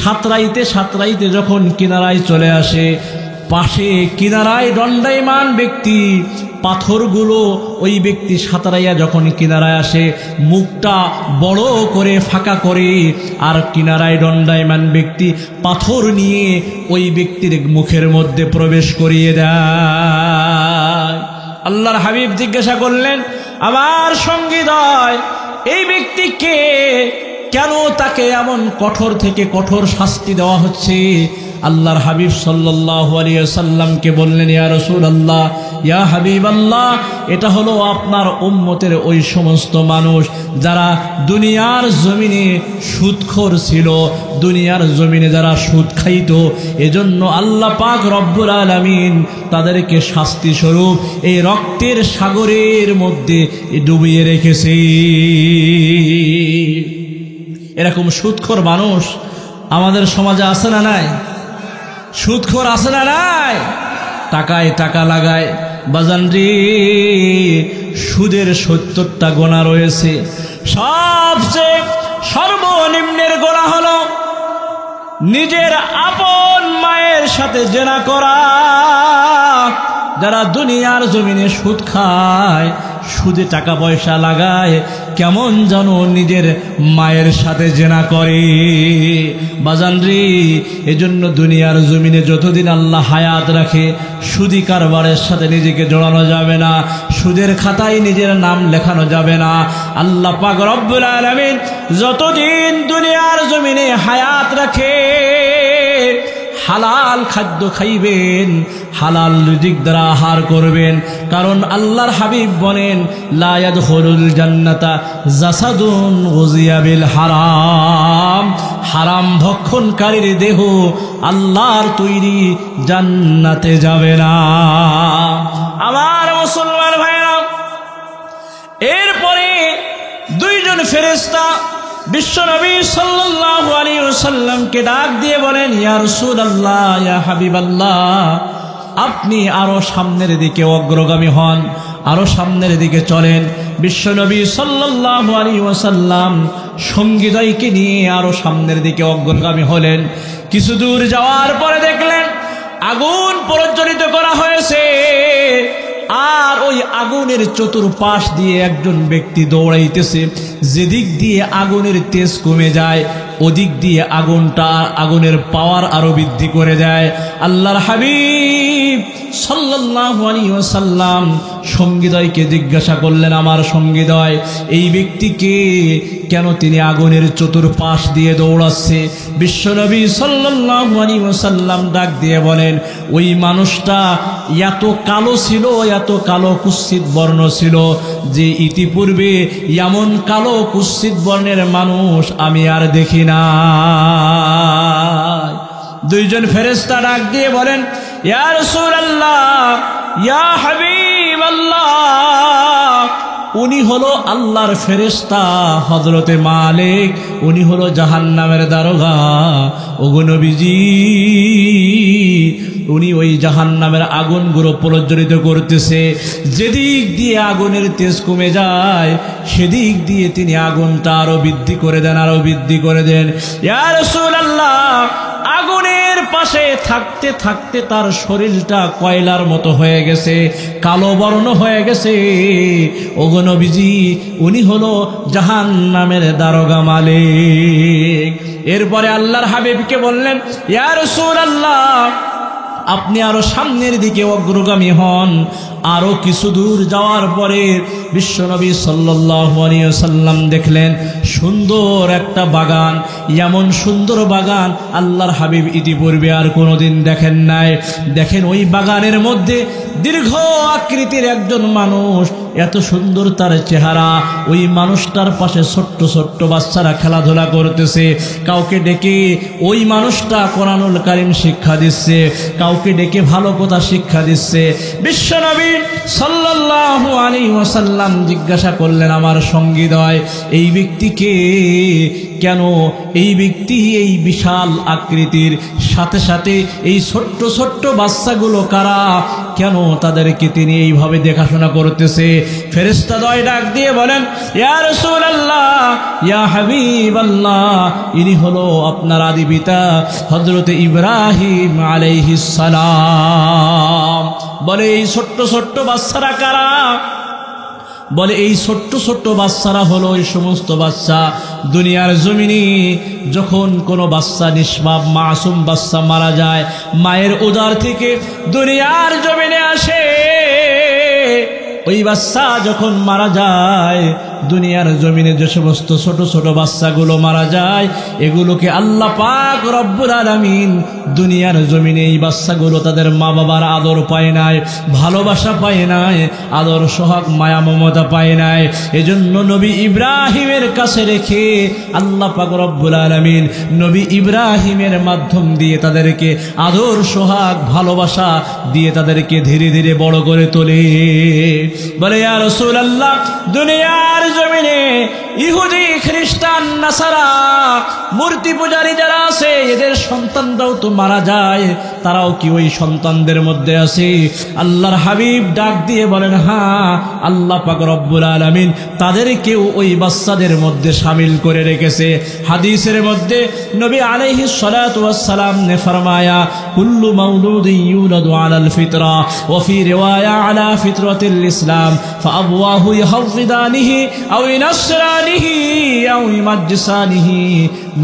Speaker 1: সাঁতরাইতে সাঁতরাইতে যখন কিনারায় চলে আসে, পাশে কিনারায় দণ্ডায়মান ব্যক্তি পাথরগুলো, ওই ব্যক্তি সাঁতরাইয়া যখন কিনারায় আসে, মুখটা বড় করে ফাঁকা করে, আর কিনারায় দণ্ডায়মান ব্যক্তি পাথর নিয়ে ওই ব্যক্তির মুখের মধ্যে প্রবেশ করিয়ে দেয়। আল্লাহর হাবিব জিজ্ঞাসা করলেন, আমার সঙ্গীদয়, এই ব্যক্তিকে কেন তাকে এমন কঠোর থেকে কঠোর শাস্তি দেওয়া হচ্ছে? আল্লাহর হাবিব সাল্লাল্লাহু আলাইহি ওয়াসাল্লামকে বললেন, ইয়া রাসূলুল্লাহ, ইয়া হাবিবাল্লাহ, এটা হলো আপনার উম্মতের ওই সমস্ত মানুষ যারা দুনিয়ার জমিনে সুদখোর ছিল, দুনিয়ার জমিনে যারা সুদ খাইত। এজন্য আল্লাহ পাক রব্বুল আলামিন তাদেরকে শাস্তি স্বরূপ এই রক্তের সাগরের মধ্যে ডুবিয়ে রেখেছে। এরকম সুদখোর মানুষ আমাদের সমাজে আছে না নাই? সুদখোর আছে না নাই? টাকায় টাকা লাগায়। বাজানরি, সুদের ৭০টা গোনা রয়েছে। সবচেয়ে সর্বনিম্নের গোনা হলো নিজের আপন মায়ের সাথে জেনা করা। যারা দুনিয়ার জমিনে সুদ খায়, সুদে টাকা পয়সা লাগায়, কেমন যেন নিজের মায়ের সাথে জেনা করে। বাজানরি, এজন্য দুনিয়ার জমিনে যতদিন আল্লাহ হায়াত রাখে, সুদি কারবারের সাথে নিজেকে জড়ানো যাবে না, সুদের খাতায় নিজের নাম লেখানো যাবে না। আল্লাহ পাক রব্বুল আলামিন যতদিন দুনিয়ার জমিনে হায়াত রাখে, হালাল খাদ্য খাইবেন, হালাল রিজিক দ্বারা আহার করবেন। কারণ আল্লাহর হাবিব বলেন, লা ইয়াদখুলুল জান্নাতা জাসাদুন গুযিয়া বিল হারাম। হারাম ভক্ষণকারীর দেহ আল্লাহর তৈরি জান্নাতে যাবে না। আমার মুসলমান ভাইরা, এরপরে দুইজন ফেরেশতা বিশ্বনবী সাল্লাল্লাহু আলাইহি ওয়াসাল্লামকে ডাক দিয়ে বলেন, ইয়া রাসূলুল্লাহ, ইয়া হাবিবাল্লাহ, আপনি আরো সামনের দিকে অগ্রগামী হন, আরো সামনের দিকে চলেন। বিশ্বনবী সাল্লাল্লাহু আলাইহি ওয়াসাল্লাম সঙ্গীদ্বয়কে নিয়ে আরো সামনের দিকে অগ্রগামী হলেন। কিছু দূর যাওয়ার পরে দেখলেন আগুন প্রজ্বলিত করা হয়েছে, আর ওই আগুনের চতুর্পাশ দিয়ে একজন ব্যক্তি দৌড়াইতেছে। যেদিক দিয়ে আগুনের তেজ কমে যায়, ওদিক দিয়ে আগুনের পাওয়ার আরো বৃদ্ধি করে দেয়। আল্লাহর হাবিব সাল্লাল্লাহু আলাইহি ওয়াসাল্লাম সঙ্গীদ্বয়কে জিজ্ঞাসা করলেন, আমার সঙ্গীদ্বয়, এই ব্যক্তিকে কেন তিনি আগুনের চতুর্পাশ দিয়ে দৌড়াচ্ছে? বিশ্বনবী সাল্লাল্লাহু আলাইহি ওয়াসাল্লাম ডাক দিয়ে বলেন, ওই মানুষটা এত কালো ছিল, এত কালো কুৎসিত বর্ণ ছিল যে ইতিপূর্বে এমন কালো কুৎসিত বর্ণের মানুষ আমি আর দেখি না। দুইজন ফেরেশতা ডাক দিয়ে বলেন, ইয়া রাসূলুল্লাহ, ইয়া হাবিবাল্লাহ, উনি হলো আল্লাহর ফেরেশতা হযরতে মালিক, উনি হলো জাহান্নামের দারোগা। ওগো নবীজি, উনি ওই জাহান্নামের আগুনগুলো প্রজ্বলিত করতেছে। যেদিক দিয়ে আগুনের তেজ কমে যায় সেদিক দিয়ে তিনি আগুনটা আরো বৃদ্ধি করে দেন, আরো বৃদ্ধি করে দেন। ইয়া রাসূলুল্লাহ, আগুনের পাশে থাকতে থাকতে তার শরীরটা কয়লার মতো হয়ে গেছে, কালো বর্ণ হয়ে গেছে। ওগো নবীজি, উনি হলো জাহান্নামের দারোগা মালিক। এরপরে আল্লাহর হাবিবকে বললেন, ইয়া রাসূলুল্লাহ, আপনি আরো সামনের দিকে অগ্রগামী হন। আরো কিছু দূর যাওয়ার পরে বিশ্বনবী সাল্লাল্লাহু আলাইহি ওয়াসাল্লাম দেখলেন সুন্দর একটা বাগান। এমন সুন্দর বাগান আল্লাহর হাবিব ইতিপূর্বে আর কোনোদিন দেখেন নাই। দেখেন ওই বাগানের মধ্যে দীর্ঘ আকৃতির একজন মানুষ, এত সুন্দর তার চেহারা। ওই মানুষটার পাশে ছোট্ট ছোট্ট বাচ্চারা খেলাধুলা করতেছে। কাউকে ডেকে ওই মানুষটা কোরআনুল কারীম শিক্ষা দিচ্ছে, কাউকে ডেকে ভালো কথা শিক্ষা দিচ্ছে। বিশ্বনবী সাল্লাল্লাহু আলাইহি ওয়াসাল্লাম জিজ্ঞাসা করলেন, আমার সঙ্গীদ্বয়, এই ব্যক্তিকে কেন? এই ব্যক্তি এই বিশাল আকৃতির সাথে সাথে এই ছোট্ট ছোট্ট বাচ্চাগুলো কারা? কেন তাদেরকে তিনি এইভাবে দেখাশোনা করতেছে? ফেরেশতাদ্বয় ডাক দিয়ে বলেন, ইয়া রাসূলুল্লাহ, ইয়া হাবিবাল্লাহ, ইনি হলো আপনার আদি পিতা হযরত ইব্রাহিম আলাইহিস সালাম। বলে এই ছোট্ট ছোট্ট বাচ্চারা কারা? বলে এই ছোট্ট ছোট্ট বাচ্চারা হলো ওই সমস্ত বাচ্চা দুনিয়ার জমিনে যখন কোনো বাচ্চা নিষ্পাপ মাসুম বাচ্চা মারা যায়, মায়ের উদর থেকে দুনিয়ার জমিনে আসে। ওই বাচ্চা যখন মারা যায়, দুনিয়ার জমিনে যে সমস্ত ছোট ছোট বাচ্চাগুলো মারা যায়, এগুলোকে আল্লাহ পাক রব্বুল আলামিন দুনিয়ার জমিনে এই বাচ্চাগুলো তাদের মা বাবার আদর পায় নাই, ভালোবাসা পায় নাই, আদর সোহাগ মায়া মমতা পায় নাই। এজন্য নবী ইব্রাহিমের কাছে রেখে আল্লাহ পাক রব্বুল আলামিন নবী ইব্রাহিমের মাধ্যম দিয়ে তাদেরকে আদর সোহাগ ভালোবাসা দিয়ে তাদেরকে ধীরে ধীরে বড় করে তোলে। বলে, ইয়া রাসূলুল্লাহ, দুনিয়ার জমিনে ইহুদি খ্রিস্টান নাসারা মূর্তি পূজারী যারা আছে, এদের সন্তানরাও তো মারা যায়, তারাও কি ওই সন্তানদের মধ্যে আছে? আল্লাহর হাবিব ডাক দিয়ে বলেন, হ্যাঁ, আল্লাহ পাক রব্বুল আলামিন তাদেরকেও ওই বাচ্চাদের মধ্যে শামিল করে রেখেছে। হাদিসের মধ্যে নবী আলাইহিস সালাতু ওয়াস সালাম ने फरमाया, कुल्लु मौलूदिन यूलदु अलाल फितरा व फी रिवाया अला फितरतिल इस्लाम फअबवाहु यहविदानिही औ यनसरानिही औ यमज्जिसानिही।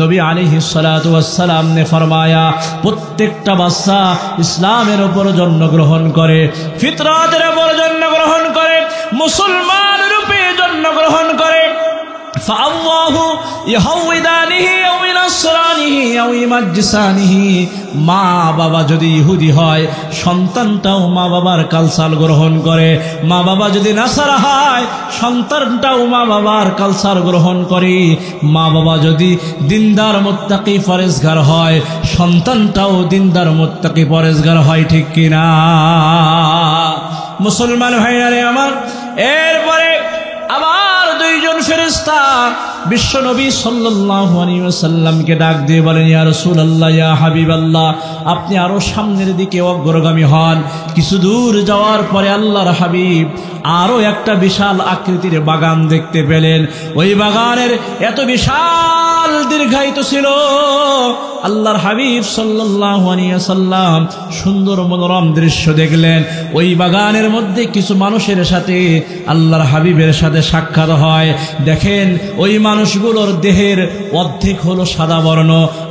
Speaker 1: नबी आलैहिस सलातु ওয়াস সালাম ने फरमाया, প্রত্যেকটা বাচ্চা ইসলামের উপর জন্মগ্রহণ করে, ফিতরাতের উপর জন্মগ্রহণ করে, মুসলমান রূপে জন্মগ্রহণ করে। ফাআল্লাহু ইহউদানিহি আও ইনাসরানিহি আও ইমাজ্জিসানিহি। মা বাবা যদি ইহুদি হয়, সন্তানটাও মা বাবার কালচার গ্রহণ করে। মা বাবা যদি নাসারা হয়, সন্তানটাও মা বাবার কালচার গ্রহণ করে। মা বাবা যদি দিনদার মুত্তাকি পরেজগার হয়, সন্তানটাও দিনদার মুত্তাকি পরেজগার হয়। ঠিক কিনা মুসলমান ভাইরা আমার? এরপরে আবার দুইজন ফেরেশতা বিশ্বনবী সাল্লাল্লাহু আলাইহি ওয়াসাল্লামকে ডাক দিয়ে বলেন, ইয়া রাসূলুল্লাহ, ইয়া হাবিবাল্লাহ, আপনি আরো সামনের দিকে অগ্রগামী হন। কিছু দূর যাওয়ার পরে আল্লাহর হাবিব আরো একটা বিশাল আকৃতির বাগান দেখতে পেলেন। ওই বাগানের এত বিশাল দীর্ঘায়িত ছিল, আল্লাহর হাবিব সাল্লাল্লাহু আলাইহি ওয়াসাল্লাম সুন্দর মনোরম দৃশ্য দেখলেন। ওই বাগানের মধ্যে কিছু মানুষের সাথে আল্লাহর হাবিবের সাথে সাক্ষাৎ হয়। দেখেন ওই মানুষগুলোর দেহের অর্ধেক হলো সাদা বর্ণ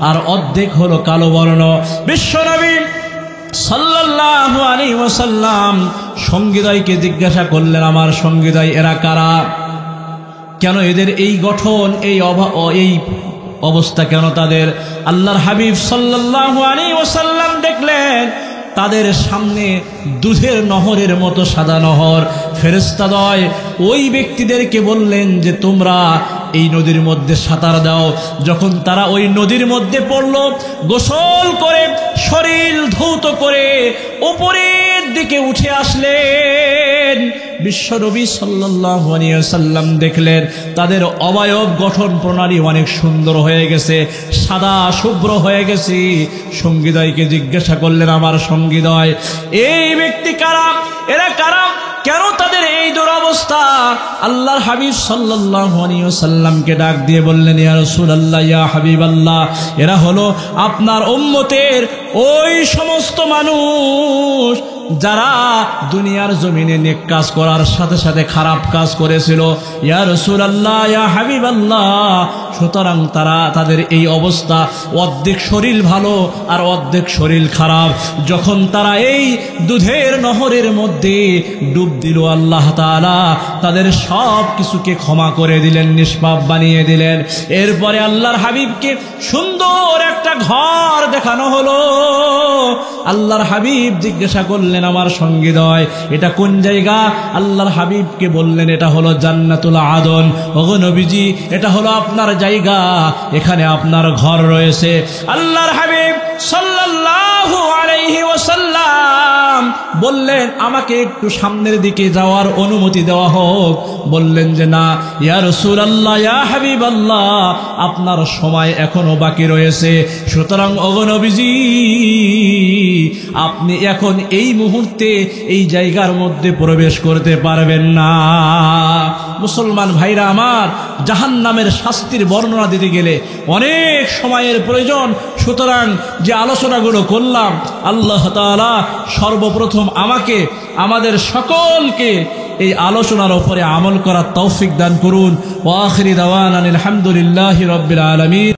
Speaker 1: আর অর্ধেক হলো কালো বর্ণ। বিশ্বনবী সাল্লাল্লাহু আলাইহি ওয়াসাল্লাম সঙ্গীদ্বয়কে জিজ্ঞাসা করলেন, আমার সঙ্গীদ্বয় এরা কারা? কেন এদের এই গঠন, এই অবস্থা কেন তাদের? আল্লাহর হাবিব সাল্লাল্লাহু আলাইহি ওয়াসাল্লাম দেখলেন তাদের সামনে দুধের নহরের মতো সাদা নহর। ফেরেশতাদ্বয় ওই ব্যক্তিদেরকে বললেন যে তোমরা এই নদীর মধ্যে সাঁতার দাও। যখন তারা ওই নদীর মধ্যে পড়ল, গোসল করে শরীর ধৌত করে উপরের দিকে উঠে আসলেন। বিশ্বনবী সাল্লাল্লাহু আলাইহি ওয়াসাল্লাম দেখলেন তাদের অবয়ব গঠন প্রণালী অনেক সুন্দর হয়ে গেছে, সাদা শুভ্র হয়ে গেছে। সঙ্গীদয়কে জিজ্ঞাসা করলেন, আমার সঙ্গীদয়, এই ব্যক্তি কারা, এরা কারা, কেন তাদের এই দুরবস্থা? আল্লাহর হাবিব সাল্লাল্লাহু আলাইহি ওয়াসাল্লামকে ডাক দিয়ে বললেন, ইয়া রাসূলুল্লাহ, ইয়া হাবিবাল্লাহ, এরা হলো আপনার উম্মতের ওই সমস্ত মানুষ যারা দুনিয়ার জমিনে নেক কাজ করার সাথে সাথে খারাপ কাজ করেছিল। ইয়া রাসূলুল্লাহ, ইয়া হাবিবাল্লাহ, সুতরাং তাদের এই অবস্থা, অর্ধেক শরীর ভালো আর অর্ধেক শরীর খারাপ। যখন তারা এই দুধের নহরের মধ্যে ডুব দিল, আল্লাহ তাআলা তাদের সব কিছুকে ক্ষমা করে দিলেন, নিষ্পাপ বানিয়ে দিলেন। এরপরে আল্লাহর হাবিবকে সুন্দর একটা ঘর দেখানো হলো। আল্লাহর হাবিব জিজ্ঞাসা করলেন, আমার সঙ্গীদয়, এটা কোন জায়গা? আল্লাহর হাবিবকে বললেন, এটা হলো জান্নাতুল আদন। ওগো নবীজি, এটা হলো আপনার জায়গা, এখানে আপনার ঘর রয়েছে। আল্লাহর হাবিব সাল্লাল্লাহু আলাইহি ওয়াসাল্লাম বললেন, আমাকে একটু সামনের দিকে যাওয়ার অনুমতি দেওয়া হোক। বললেন যে না, ইয়া রাসূলুল্লাহ, ইয়া হাবিবাল্লাহ, আপনার সময় এখনো বাকি রয়েছে, সুতরাং ওগো নবীজি, আপনি এখন এই মুহূর্তে এই জায়গার মধ্যে প্রবেশ করতে পারবেন না। মুসলমান ভাইরা আমার, জাহান্নামের শাস্তির বর্ণনা দিতে গেলে অনেক সময়ের প্রয়োজন। সুতরাং যে আলোচনাগুলো করলাম, আল্লাহ তাআলা সর্বপ্রথম আমাদের সকলকে এই আলোচনার উপরে আমল করার তৌফিক দান করুন। ওয়া আখিরি দাওয়ানা আলহামদুলিল্লাহি রাব্বিল আলামিন।